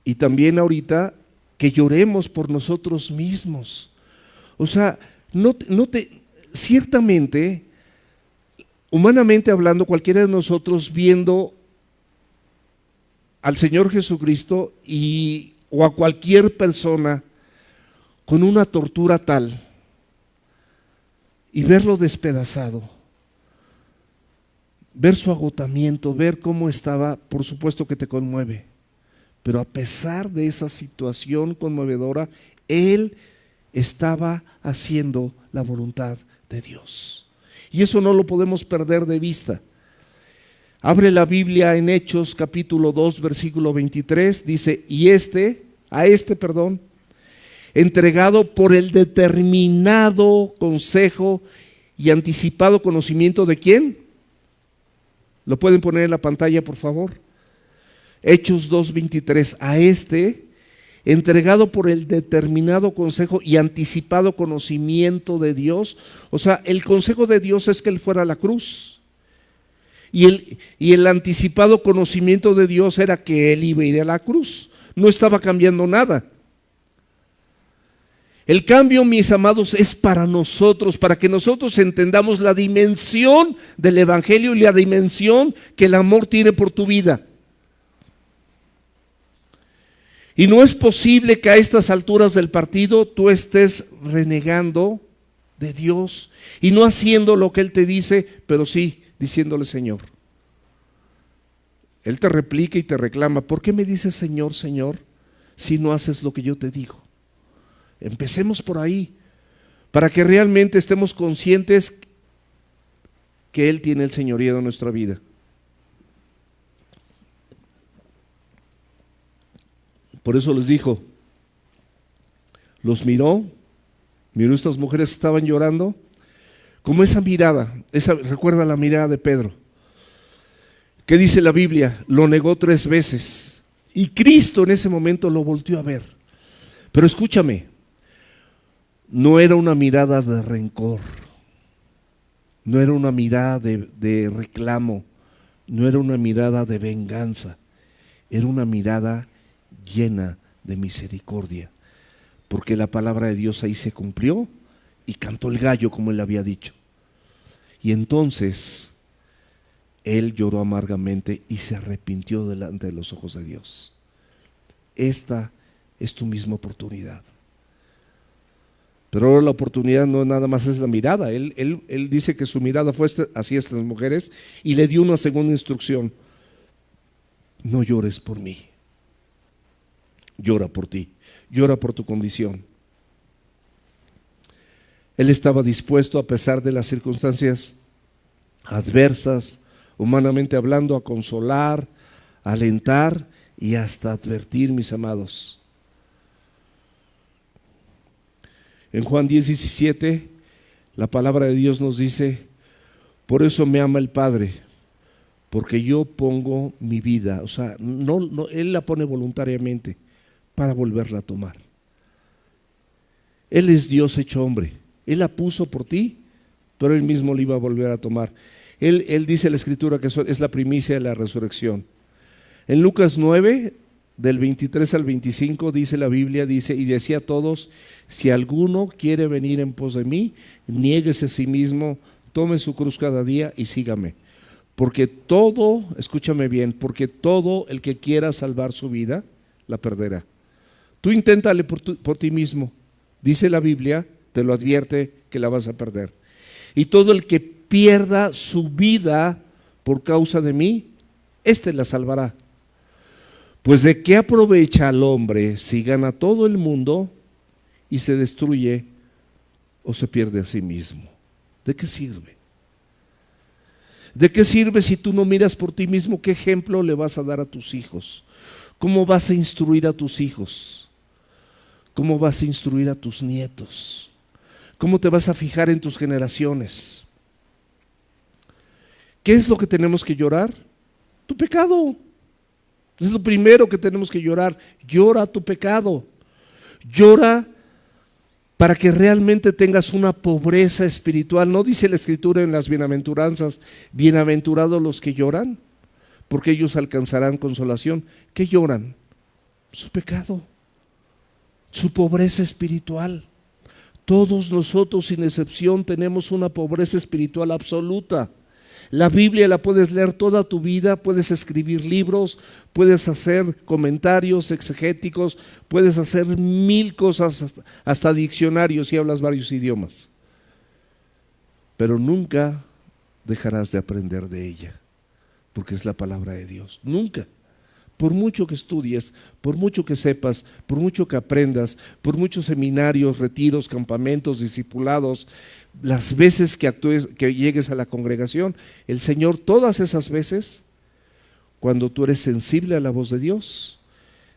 Y también ahorita que lloremos por nosotros mismos. O sea, ciertamente, humanamente hablando, cualquiera de nosotros viendo al Señor Jesucristo o a cualquier persona con una tortura tal y verlo despedazado, ver su agotamiento, ver cómo estaba, por supuesto que te conmueve. Pero a pesar de esa situación conmovedora, Él estaba haciendo la voluntad de Dios. Y eso no lo podemos perder de vista. Abre la Biblia en Hechos capítulo 2, versículo 23, dice, entregado por el determinado consejo y anticipado conocimiento de ¿quién? ¿Lo pueden poner en la pantalla, por favor? Hechos 2:23, entregado por el determinado consejo y anticipado conocimiento de Dios. O sea, el consejo de Dios es que Él fuera a la cruz. Y el anticipado conocimiento de Dios era que Él iba a ir a la cruz. No estaba cambiando nada. El cambio, mis amados, es para nosotros, para que nosotros entendamos la dimensión del Evangelio y la dimensión que el amor tiene por tu vida. Y no es posible que a estas alturas del partido tú estés renegando de Dios y no haciendo lo que Él te dice, pero sí diciéndole Señor. Él te replica y te reclama, ¿por qué me dices Señor, Señor, si no haces lo que yo te digo? Empecemos por ahí, para que realmente estemos conscientes que Él tiene el señorío de nuestra vida. Por eso les dijo, los miró estas mujeres estaban llorando, como esa mirada, recuerda la mirada de Pedro. ¿Qué dice la Biblia? Lo negó 3 veces y Cristo en ese momento lo volteó a ver. Pero escúchame, no era una mirada de rencor, no era una mirada de reclamo, no era una mirada de venganza, era una mirada llena de misericordia, porque la palabra de Dios ahí se cumplió y cantó el gallo como Él había dicho. Y entonces Él lloró amargamente y se arrepintió delante de los ojos de Dios. Esta es tu misma oportunidad. Pero ahora la oportunidad no nada más es la mirada. Él dice que su mirada fue hacia estas mujeres y le dio una segunda instrucción. No llores por mí. Llora por ti. Llora por tu condición. Él estaba dispuesto, a pesar de las circunstancias adversas, humanamente hablando, a consolar, a alentar y hasta advertir, mis amados. En Juan 10:17, la palabra de Dios nos dice, por eso me ama el Padre, porque yo pongo mi vida, o sea, no, Él la pone voluntariamente para volverla a tomar. Él es Dios hecho hombre, Él la puso por ti, pero Él mismo la iba a volver a tomar. Él dice en la Escritura que es la primicia de la resurrección. En Lucas 9, del 23 al 25, dice la Biblia, dice, y decía a todos, si alguno quiere venir en pos de mí, niéguese a sí mismo, tome su cruz cada día y sígame. Porque todo, escúchame bien, porque todo el que quiera salvar su vida, la perderá. Tú inténtale por ti mismo. Dice la Biblia, te lo advierte que la vas a perder. Y todo el que pierda su vida por causa de mí, éste la salvará. Pues ¿de qué aprovecha al hombre si gana todo el mundo y se destruye o se pierde a sí mismo? ¿De qué sirve? ¿De qué sirve si tú no miras por ti mismo? ¿Qué ejemplo le vas a dar a tus hijos? ¿Cómo vas a instruir a tus hijos? ¿Cómo vas a instruir a tus nietos? ¿Cómo te vas a fijar en tus generaciones? ¿Qué es lo que tenemos que llorar? Tu pecado. Es lo primero que tenemos que llorar. Llora tu pecado. Llora para que realmente tengas una pobreza espiritual. ¿No dice la Escritura en las bienaventuranzas, bienaventurados los que lloran, porque ellos alcanzarán consolación? ¿Qué lloran? Su pecado, su pobreza espiritual. Todos nosotros, sin excepción, tenemos una pobreza espiritual absoluta. La Biblia la puedes leer toda tu vida, puedes escribir libros, puedes hacer comentarios exegéticos, puedes hacer 1000 cosas, hasta diccionarios si hablas varios idiomas. Pero nunca dejarás de aprender de ella, porque es la palabra de Dios. Nunca. Por mucho que estudies, por mucho que sepas, por mucho que aprendas, por muchos seminarios, retiros, campamentos, discipulados, las veces que actúes, que llegues a la congregación, el Señor, todas esas veces, cuando tú eres sensible a la voz de Dios,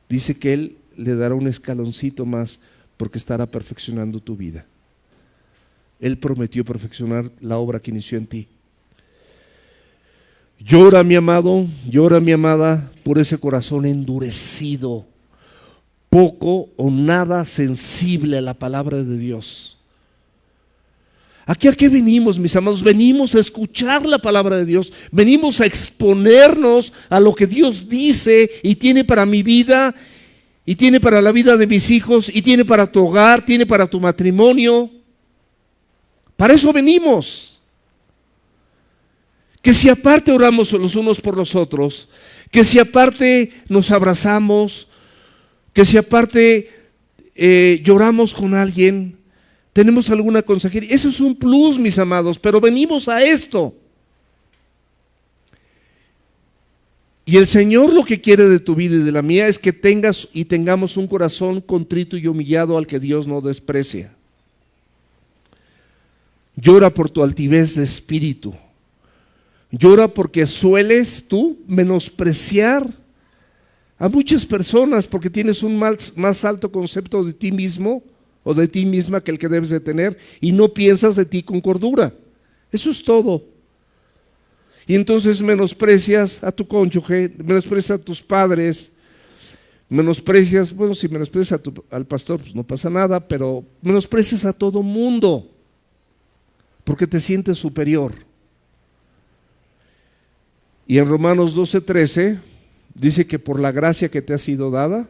dice que Él le dará un escaloncito más porque estará perfeccionando tu vida. Él prometió perfeccionar la obra que inició en ti. Llora, mi amado, llora, mi amada, por ese corazón endurecido, poco o nada sensible a la palabra de Dios. ¿Aquí a qué venimos, mis amados? Venimos a escuchar la palabra de Dios, venimos a exponernos a lo que Dios dice y tiene para mi vida, y tiene para la vida de mis hijos, y tiene para tu hogar, tiene para tu matrimonio. Para eso venimos. Que si aparte oramos los unos por los otros, que si aparte nos abrazamos, que si aparte lloramos con alguien, tenemos alguna consejería. Eso es un plus, mis amados, pero venimos a esto. Y el Señor lo que quiere de tu vida y de la mía es que tengas y tengamos un corazón contrito y humillado al que Dios no desprecia. Llora por tu altivez de espíritu. Llora porque sueles tú menospreciar a muchas personas porque tienes un más alto concepto de ti mismo o de ti misma que el que debes de tener y no piensas de ti con cordura. Eso es todo. Y entonces menosprecias a tu cónyuge, menosprecias a tus padres, menosprecias, bueno, si menosprecias al pastor, pues no pasa nada, pero menosprecias a todo mundo porque te sientes superior. Y en Romanos 12:13 dice que por la gracia que te ha sido dada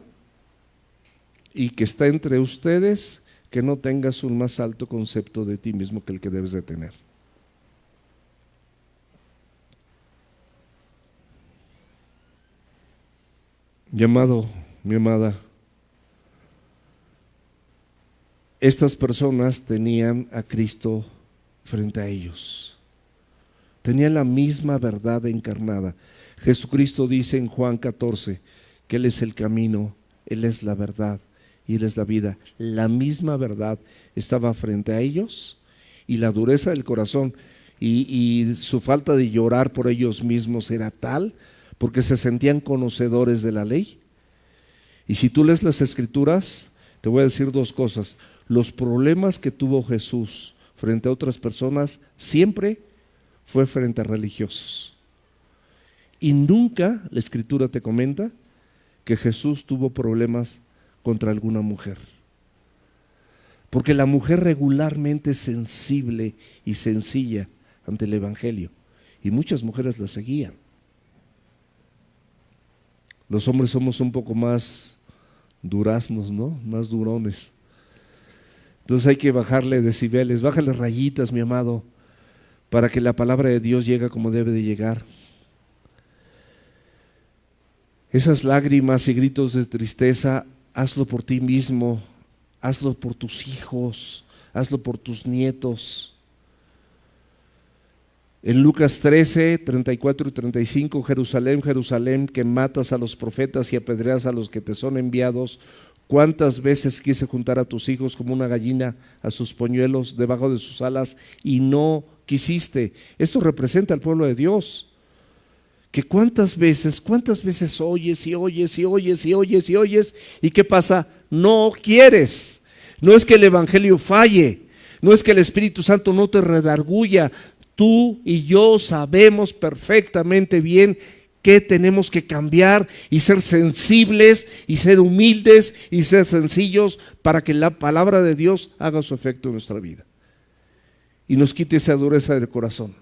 y que está entre ustedes, que no tengas un más alto concepto de ti mismo que el que debes de tener. Mi amado, mi amada, estas personas tenían a Cristo frente a ellos. Tenían la misma verdad encarnada. Jesucristo dice en Juan 14 que Él es el camino, Él es la verdad y Él es la vida. La misma verdad estaba frente a ellos y la dureza del corazón y su falta de llorar por ellos mismos era tal porque se sentían conocedores de la ley. Y si tú lees las Escrituras, te voy a decir dos cosas. Los problemas que tuvo Jesús frente a otras personas siempre fue frente a religiosos. Y nunca la Escritura te comenta que Jesús tuvo problemas contra alguna mujer. Porque la mujer regularmente es sensible y sencilla ante el Evangelio. Y muchas mujeres la seguían. Los hombres somos un poco más duraznos, ¿no? Más durones. Entonces hay que bajarle decibeles, bájale rayitas, mi amado, para que la palabra de Dios llegue como debe de llegar. Esas lágrimas y gritos de tristeza, hazlo por ti mismo, hazlo por tus hijos, hazlo por tus nietos. En Lucas 13, 34 y 35, Jerusalén, Jerusalén, que matas a los profetas y apedreas a los que te son enviados, ¿cuántas veces quise juntar a tus hijos como una gallina a sus polluelos debajo de sus alas y no quisiste? Esto representa al pueblo de Dios. Que cuántas veces oyes y oyes y oyes y oyes y oyes y ¿qué pasa? No quieres. No es que el Evangelio falle, no es que el Espíritu Santo no te redarguya. Tú y yo sabemos perfectamente bien que tenemos que cambiar y ser sensibles y ser humildes y ser sencillos para que la palabra de Dios haga su efecto en nuestra vida y nos quite esa dureza del corazón.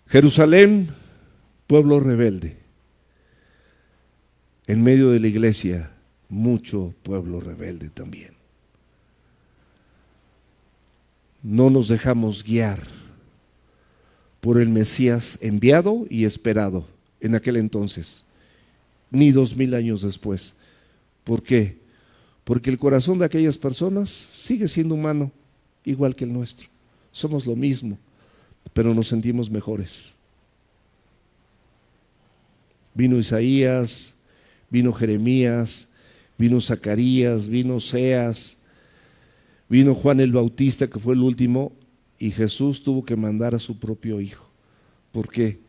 Jerusalén, pueblo rebelde. En medio de la iglesia, mucho pueblo rebelde también. No nos dejamos guiar por el Mesías enviado y esperado en aquel entonces, ni 2000 años después. ¿Por qué? Porque el corazón de aquellas personas sigue siendo humano, igual que el nuestro. Somos lo mismo, pero nos sentimos mejores. Vino Isaías, vino Jeremías, vino Zacarías, vino Oseas, vino Juan el Bautista, que fue el último, y Jesús tuvo que mandar a su propio hijo. ¿Por qué?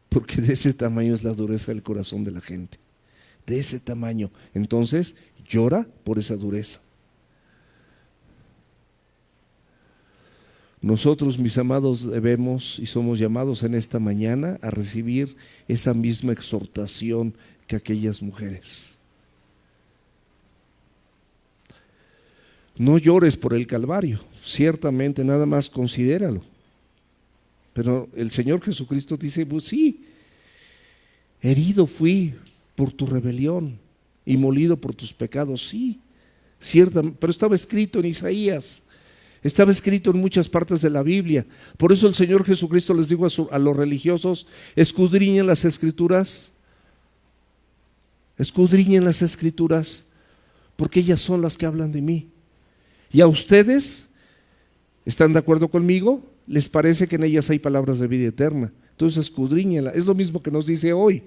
Porque de ese tamaño es la dureza del corazón de la gente. De ese tamaño. Entonces, llora por esa dureza. Nosotros, mis amados, debemos y somos llamados en esta mañana a recibir esa misma exhortación que aquellas mujeres. No llores por el Calvario, ciertamente, nada más considéralo. Pero el Señor Jesucristo dice, pues sí, herido fui por tu rebelión y molido por tus pecados, sí, ciertamente, pero estaba escrito en Isaías. Estaba escrito en muchas partes de la Biblia. Por eso el Señor Jesucristo les dijo a los religiosos, escudriñen las Escrituras, porque ellas son las que hablan de mí. Y a ustedes, ¿están de acuerdo conmigo? Les parece que en ellas hay palabras de vida eterna. Entonces escudriñenla. Es lo mismo que nos dice hoy.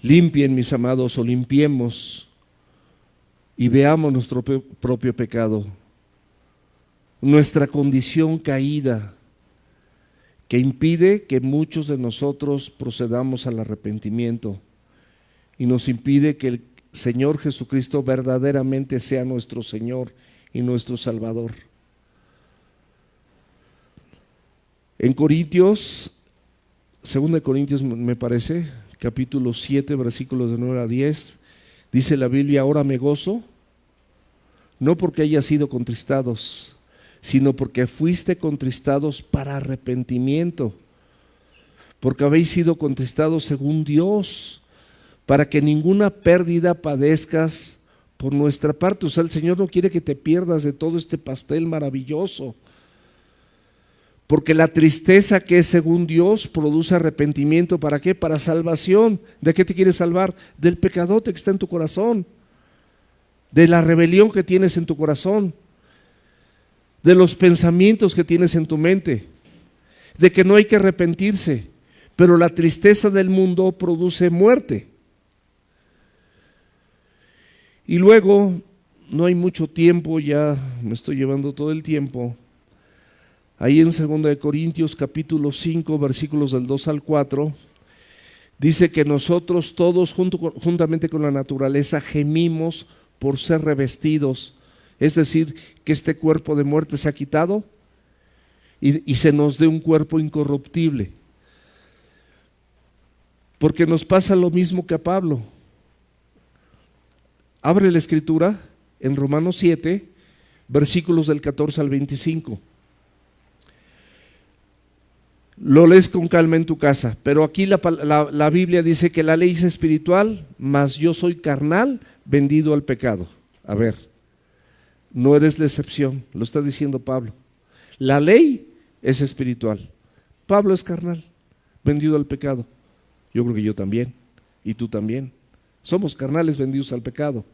Limpien, mis amados, o limpiemos y veamos nuestro propio pecado, nuestra condición caída, que impide que muchos de nosotros procedamos al arrepentimiento y nos impide que el Señor Jesucristo verdaderamente sea nuestro Señor y nuestro Salvador. En Corintios, 2 Corintios me parece, capítulo 7, versículos de 9 a 10, dice la Biblia, ahora me gozo, no porque haya sido contristados, sino porque fuiste contristados para arrepentimiento, porque habéis sido contristados según Dios, para que ninguna pérdida padezcas por nuestra parte. O sea, el Señor no quiere que te pierdas de todo este pastel maravilloso, porque la tristeza que es según Dios produce arrepentimiento. ¿Para qué? Para salvación. ¿De qué te quiere salvar? Del pecadote que está en tu corazón, de la rebelión que tienes en tu corazón, de los pensamientos que tienes en tu mente, de que no hay que arrepentirse, pero la tristeza del mundo produce muerte. Y luego, no hay mucho tiempo, ya me estoy llevando todo el tiempo. Ahí en 2 Corintios capítulo 5, versículos del 2 al 4, dice que nosotros todos juntamente con la naturaleza gemimos por ser revestidos, es decir, que este cuerpo de muerte se ha quitado y se nos dé un cuerpo incorruptible. Porque nos pasa lo mismo que a Pablo. Abre la Escritura en Romanos 7, versículos del 14 al 25. Lo lees con calma en tu casa, pero aquí la Biblia dice que la ley es espiritual, mas yo soy carnal, vendido al pecado. A ver, no eres la excepción, lo está diciendo Pablo. La ley es espiritual, Pablo es carnal, vendido al pecado. Yo creo que yo también, y tú también. Somos carnales vendidos al pecado.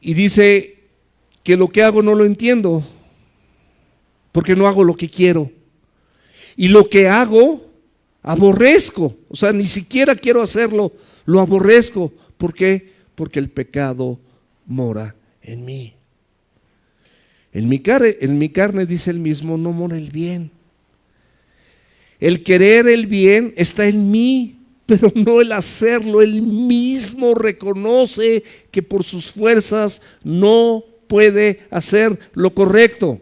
Y dice que lo que hago no lo entiendo, porque no hago lo que quiero. Y lo que hago, aborrezco. O sea, ni siquiera quiero hacerlo, lo aborrezco. ¿Por qué? Porque el pecado mora en mí. En mi carne, dice el mismo, no mora el bien. El querer el bien está en mí, pero no el hacerlo. Él mismo reconoce que por sus fuerzas no puede hacer lo correcto.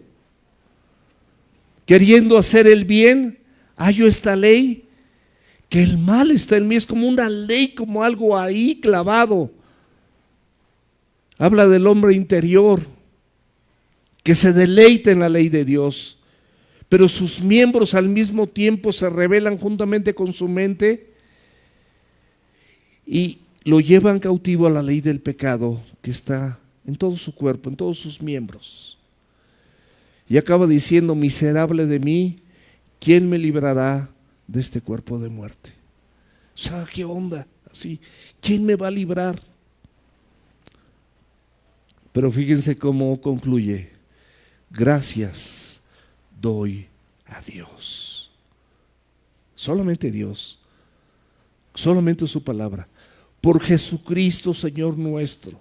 Queriendo hacer el bien, hallo esta ley, que el mal está en mí. Es como una ley, como algo ahí clavado. Habla del hombre interior, que se deleita en la ley de Dios, pero sus miembros al mismo tiempo se rebelan juntamente con su mente y lo llevan cautivo a la ley del pecado que está en todo su cuerpo, en todos sus miembros. Y acaba diciendo, miserable de mí, ¿quién me librará de este cuerpo de muerte? O sea, ¿qué onda? Así, ¿quién me va a librar? Pero fíjense cómo concluye. Gracias doy a Dios. Solamente Dios, solamente su palabra, por Jesucristo Señor nuestro.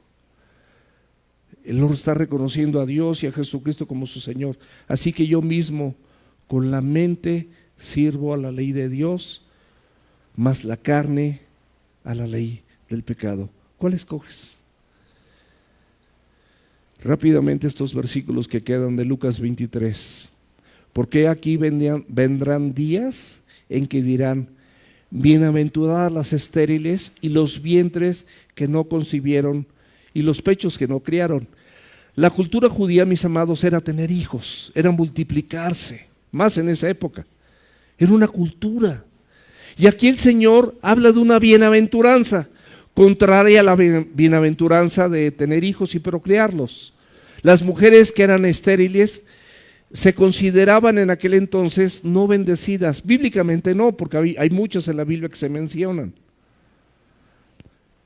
Él lo está reconociendo a Dios y a Jesucristo como su Señor. Así que yo mismo con la mente sirvo a la ley de Dios, más la carne a la ley del pecado. ¿Cuál escoges? Rápidamente estos versículos que quedan de Lucas 23. Porque aquí vendrán días en que dirán: bienaventuradas las estériles y los vientres que no concibieron y los pechos que no criaron. La cultura judía, mis amados, era tener hijos, era multiplicarse, más en esa época. Era una cultura. Y aquí el Señor habla de una bienaventuranza, contraria a la bienaventuranza de tener hijos y procrearlos. Las mujeres que eran estériles se consideraban en aquel entonces no bendecidas. Bíblicamente no, porque hay muchas en la Biblia que se mencionan.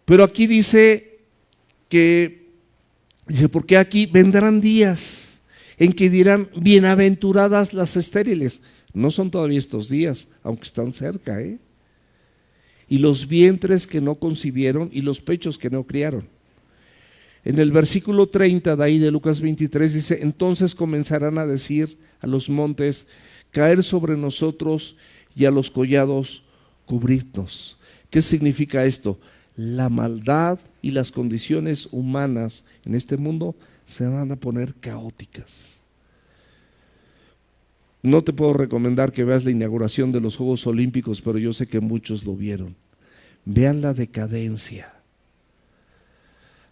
Pero aquí dice porque aquí vendrán días en que dirán: bienaventuradas las estériles. No son todavía estos días, aunque están cerca, y los vientres que no concibieron y los pechos que no criaron. En el versículo 30 de ahí de Lucas 23 dice: entonces comenzarán a decir a los montes: caer sobre nosotros, y a los collados cubrirnos. ¿Qué significa esto? La maldad y las condiciones humanas en este mundo se van a poner caóticas. No te puedo recomendar que veas la inauguración de los Juegos Olímpicos, pero yo sé que muchos lo vieron. Vean la decadencia.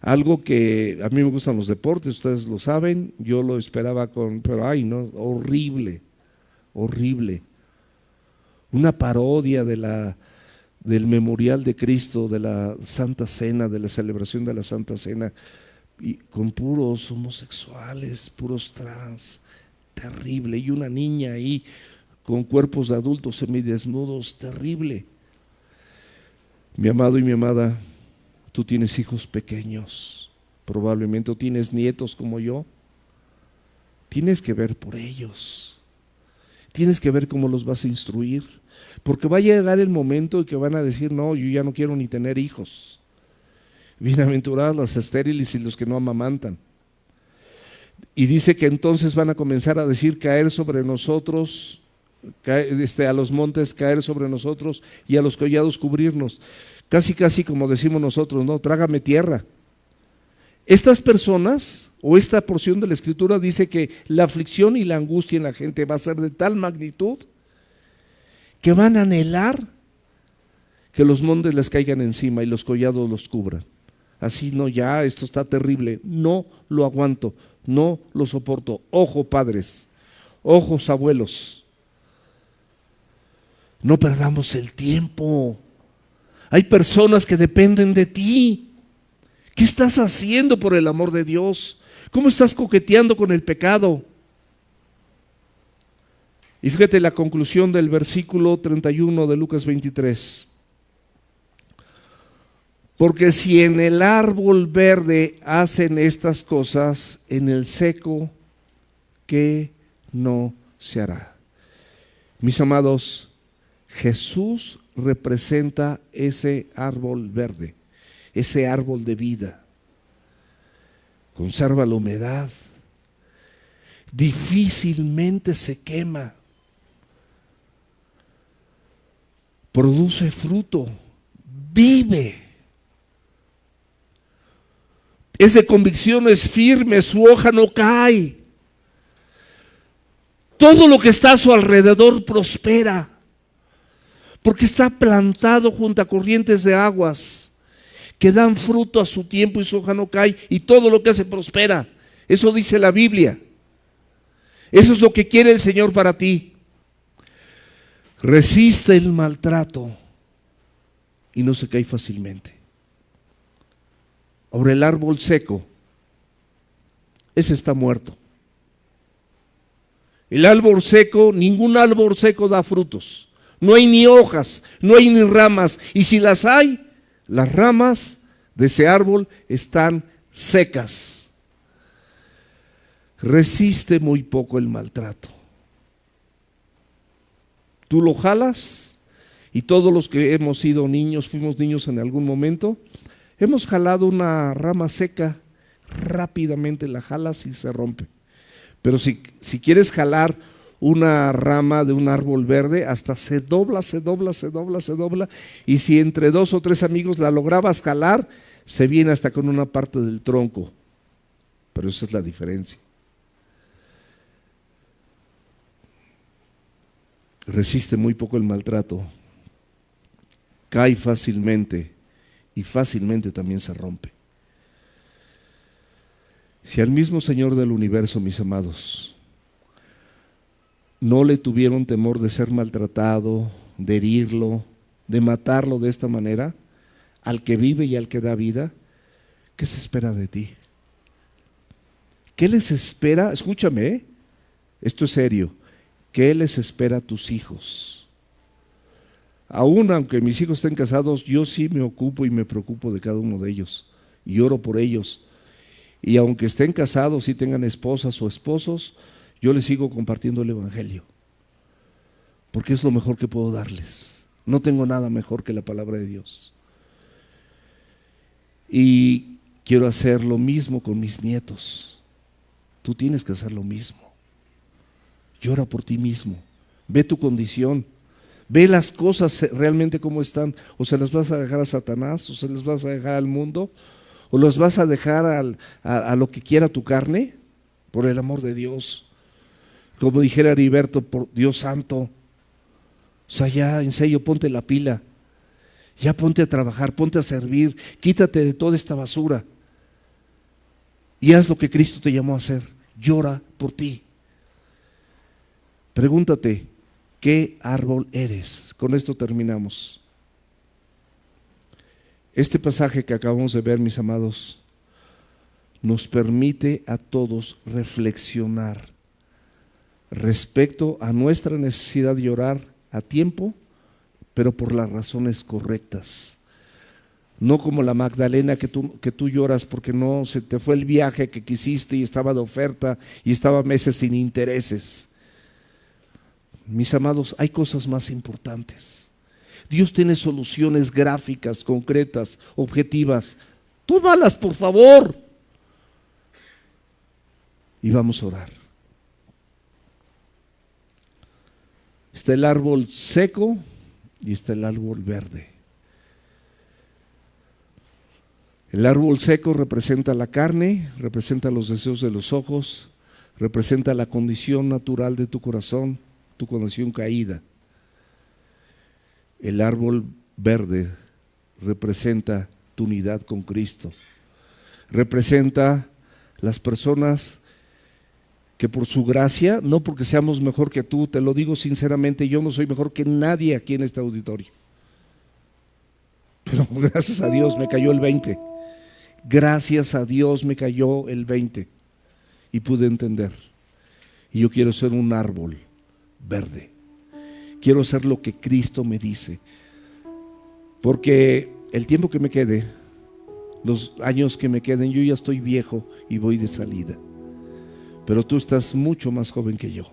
Algo que a mí me gustan los deportes, ustedes lo saben, yo lo esperaba pero ay no, horrible, horrible. Una parodia del memorial de Cristo, de la Santa Cena, de la celebración de la Santa Cena, y con puros homosexuales, puros trans, terrible, y una niña ahí con cuerpos de adultos semidesnudos, terrible. Mi amado y mi amada, tú tienes hijos pequeños, probablemente tienes nietos como yo. Tienes que ver por ellos, tienes que ver cómo los vas a instruir, porque va a llegar el momento en que van a decir: no, yo ya no quiero ni tener hijos. Bienaventuradas las estériles y los que no amamantan. Y dice que entonces van a comenzar a decir: caer sobre nosotros, a los montes caer sobre nosotros, y a los collados cubrirnos. Casi como decimos nosotros, ¿no? Trágame tierra. Estas personas, o esta porción de la Escritura dice que la aflicción y la angustia en la gente va a ser de tal magnitud que van a anhelar que los montes les caigan encima y los collados los cubran. Así: no, ya esto está terrible, no lo aguanto, no lo soporto. Ojo padres, ojos abuelos, no perdamos el tiempo. Hay personas que dependen de ti. ¿Qué estás haciendo por el amor de Dios? ¿Cómo estás coqueteando con el pecado? Y fíjate la conclusión del versículo 31 de Lucas 23. Porque si en el árbol verde hacen estas cosas, en el seco, ¿qué no se hará? Mis amados, Jesús representa ese árbol verde, ese árbol de vida. Conserva la humedad, difícilmente se quema, produce fruto, vive. Es de convicciones firmes, su hoja no cae. Todo lo que está a su alrededor prospera, porque está plantado junto a corrientes de aguas que dan fruto a su tiempo y su hoja no cae, y todo lo que hace prospera. Eso dice la Biblia. Eso es lo que quiere el Señor para ti. Resiste el maltrato y no se cae fácilmente. Ahora el árbol seco, ese está muerto. El árbol seco, ningún árbol seco da frutos. No hay ni hojas, no hay ni ramas, y si las hay, las ramas de ese árbol están secas. Resiste muy poco el maltrato. Tú lo jalas, y todos los que hemos sido niños, fuimos niños en algún momento, hemos jalado una rama seca, rápidamente la jalas y se rompe. Pero si quieres jalar una rama de un árbol verde, hasta se dobla, y si entre 2 o 3 amigos la lograbas jalar, se viene hasta con una parte del tronco. Pero esa es la diferencia. Resiste muy poco el maltrato, cae fácilmente y fácilmente también se rompe. Si al mismo Señor del universo, mis amados, no le tuvieron temor de ser maltratado, de herirlo, de matarlo de esta manera, al que vive y al que da vida, ¿qué se espera de ti? ¿Qué les espera? Escúchame, esto es serio. ¿Qué les espera a tus hijos? Aún aunque mis hijos estén casados, yo sí me ocupo y me preocupo de cada uno de ellos y oro por ellos. Y aunque estén casados y tengan esposas o esposos, yo les sigo compartiendo el Evangelio, porque es lo mejor que puedo darles. No tengo nada mejor que la palabra de Dios. Y quiero hacer lo mismo con mis nietos. Tú tienes que hacer lo mismo. Llora por ti mismo, ve tu condición, ve las cosas realmente como están, o se las vas a dejar a Satanás, o se las vas a dejar al mundo, o los vas a dejar a lo que quiera tu carne, por el amor de Dios. Como dijera Heriberto, por Dios santo, o sea, ya en serio, ponte la pila, ya ponte a trabajar, ponte a servir, quítate de toda esta basura y haz lo que Cristo te llamó a hacer, llora por ti. Pregúntate, ¿qué árbol eres? Con esto terminamos. Este pasaje que acabamos de ver, mis amados, nos permite a todos reflexionar respecto a nuestra necesidad de orar a tiempo, pero por las razones correctas. No como la Magdalena que tú lloras porque no se te fue el viaje que quisiste y estaba de oferta y estaba meses sin intereses. Mis amados, hay cosas más importantes. Dios tiene soluciones gráficas, concretas, objetivas. Tómalas, por favor. Y vamos a orar. Está el árbol seco y está el árbol verde. El árbol seco representa la carne, representa los deseos de los ojos, representa la condición natural de tu corazón, tu condición caída. El árbol verde representa tu unidad con Cristo, representa las personas que por su gracia, no porque seamos mejor que tú, te lo digo sinceramente, yo no soy mejor que nadie aquí en este auditorio, pero gracias a Dios me cayó el 20, gracias a Dios me cayó el 20 y pude entender, y yo quiero ser un árbol verde, quiero hacer lo que Cristo me dice, porque el tiempo que me quede, los años que me queden, yo ya estoy viejo y voy de salida, pero tú estás mucho más joven que yo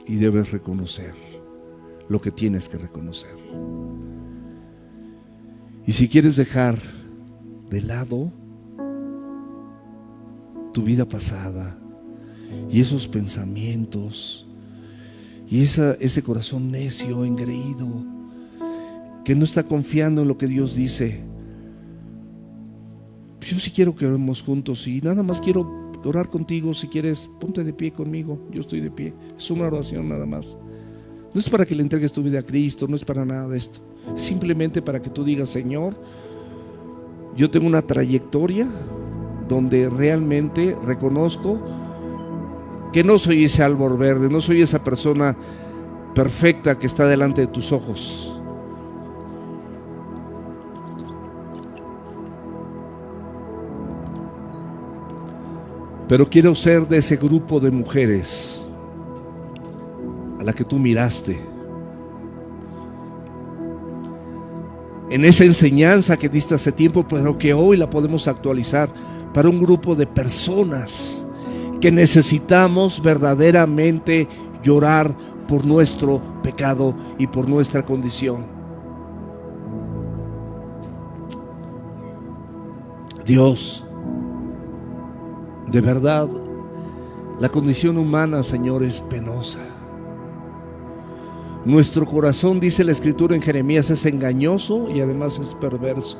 y debes reconocer lo que tienes que reconocer. Y si quieres dejar de lado tu vida pasada y esos pensamientos y ese corazón necio, engreído, que no está confiando en lo que Dios dice, yo sí quiero que oremos juntos y nada más quiero orar contigo. Si quieres, ponte de pie conmigo, yo estoy de pie, es una oración nada más. No es para que le entregues tu vida a Cristo, no es para nada de esto, es simplemente para que tú digas: Señor, yo tengo una trayectoria donde realmente reconozco que no soy ese árbol verde, no soy esa persona perfecta que está delante de tus ojos. Pero quiero ser de ese grupo de mujeres a la que tú miraste, en esa enseñanza que diste hace tiempo, pero que hoy la podemos actualizar para un grupo de personas que necesitamos verdaderamente llorar por nuestro pecado y por nuestra condición. Dios, de verdad, la condición humana, Señor, es penosa. Nuestro corazón, dice la Escritura en Jeremías, es engañoso y además es perverso.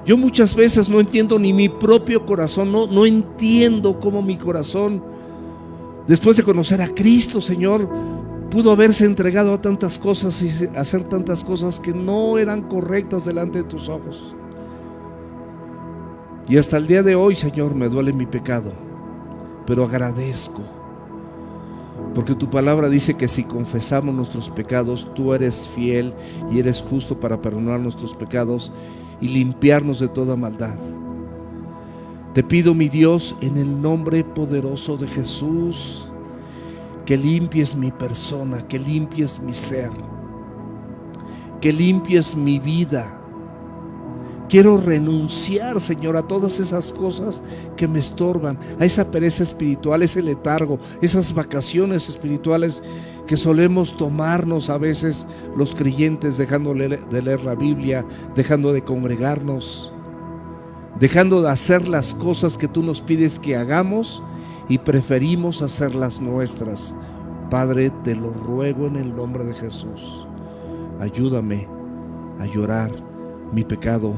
Yo muchas veces no entiendo ni mi propio corazón, no entiendo cómo mi corazón, después de conocer a Cristo, Señor, pudo haberse entregado a tantas cosas y hacer tantas cosas que no eran correctas delante de tus ojos. Y hasta el día de hoy, Señor, me duele mi pecado, pero agradezco, porque tu palabra dice que si confesamos nuestros pecados, tú eres fiel y eres justo para perdonar nuestros pecados y limpiarnos de toda maldad. Te pido, mi Dios, en el nombre poderoso de Jesús, que limpies mi persona, que limpies mi ser, que limpies mi vida. Quiero renunciar, Señor, a todas esas cosas que me estorban, a esa pereza espiritual, ese letargo, esas vacaciones espirituales que solemos tomarnos a veces los creyentes, dejando de leer la Biblia, dejando de congregarnos, dejando de hacer las cosas que tú nos pides que hagamos y preferimos hacerlas nuestras. Padre, te lo ruego en el nombre de Jesús. Ayúdame a llorar mi pecado.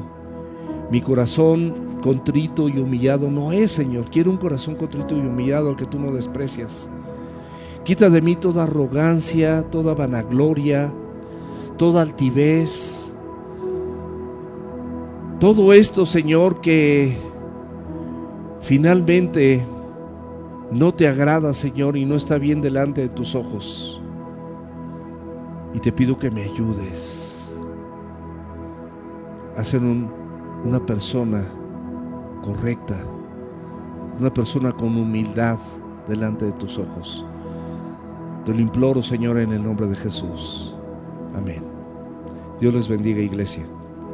Mi corazón contrito y humillado no es, Señor. Quiero un corazón contrito y humillado al que tú no desprecias. Quita de mí toda arrogancia, toda vanagloria, toda altivez. Todo esto, Señor, que finalmente no te agrada, Señor, y no está bien delante de tus ojos. Y te pido que me ayudes a ser una persona correcta, una persona con humildad delante de tus ojos. Te lo imploro, Señor, en el nombre de Jesús. Amén. Dios les bendiga, iglesia.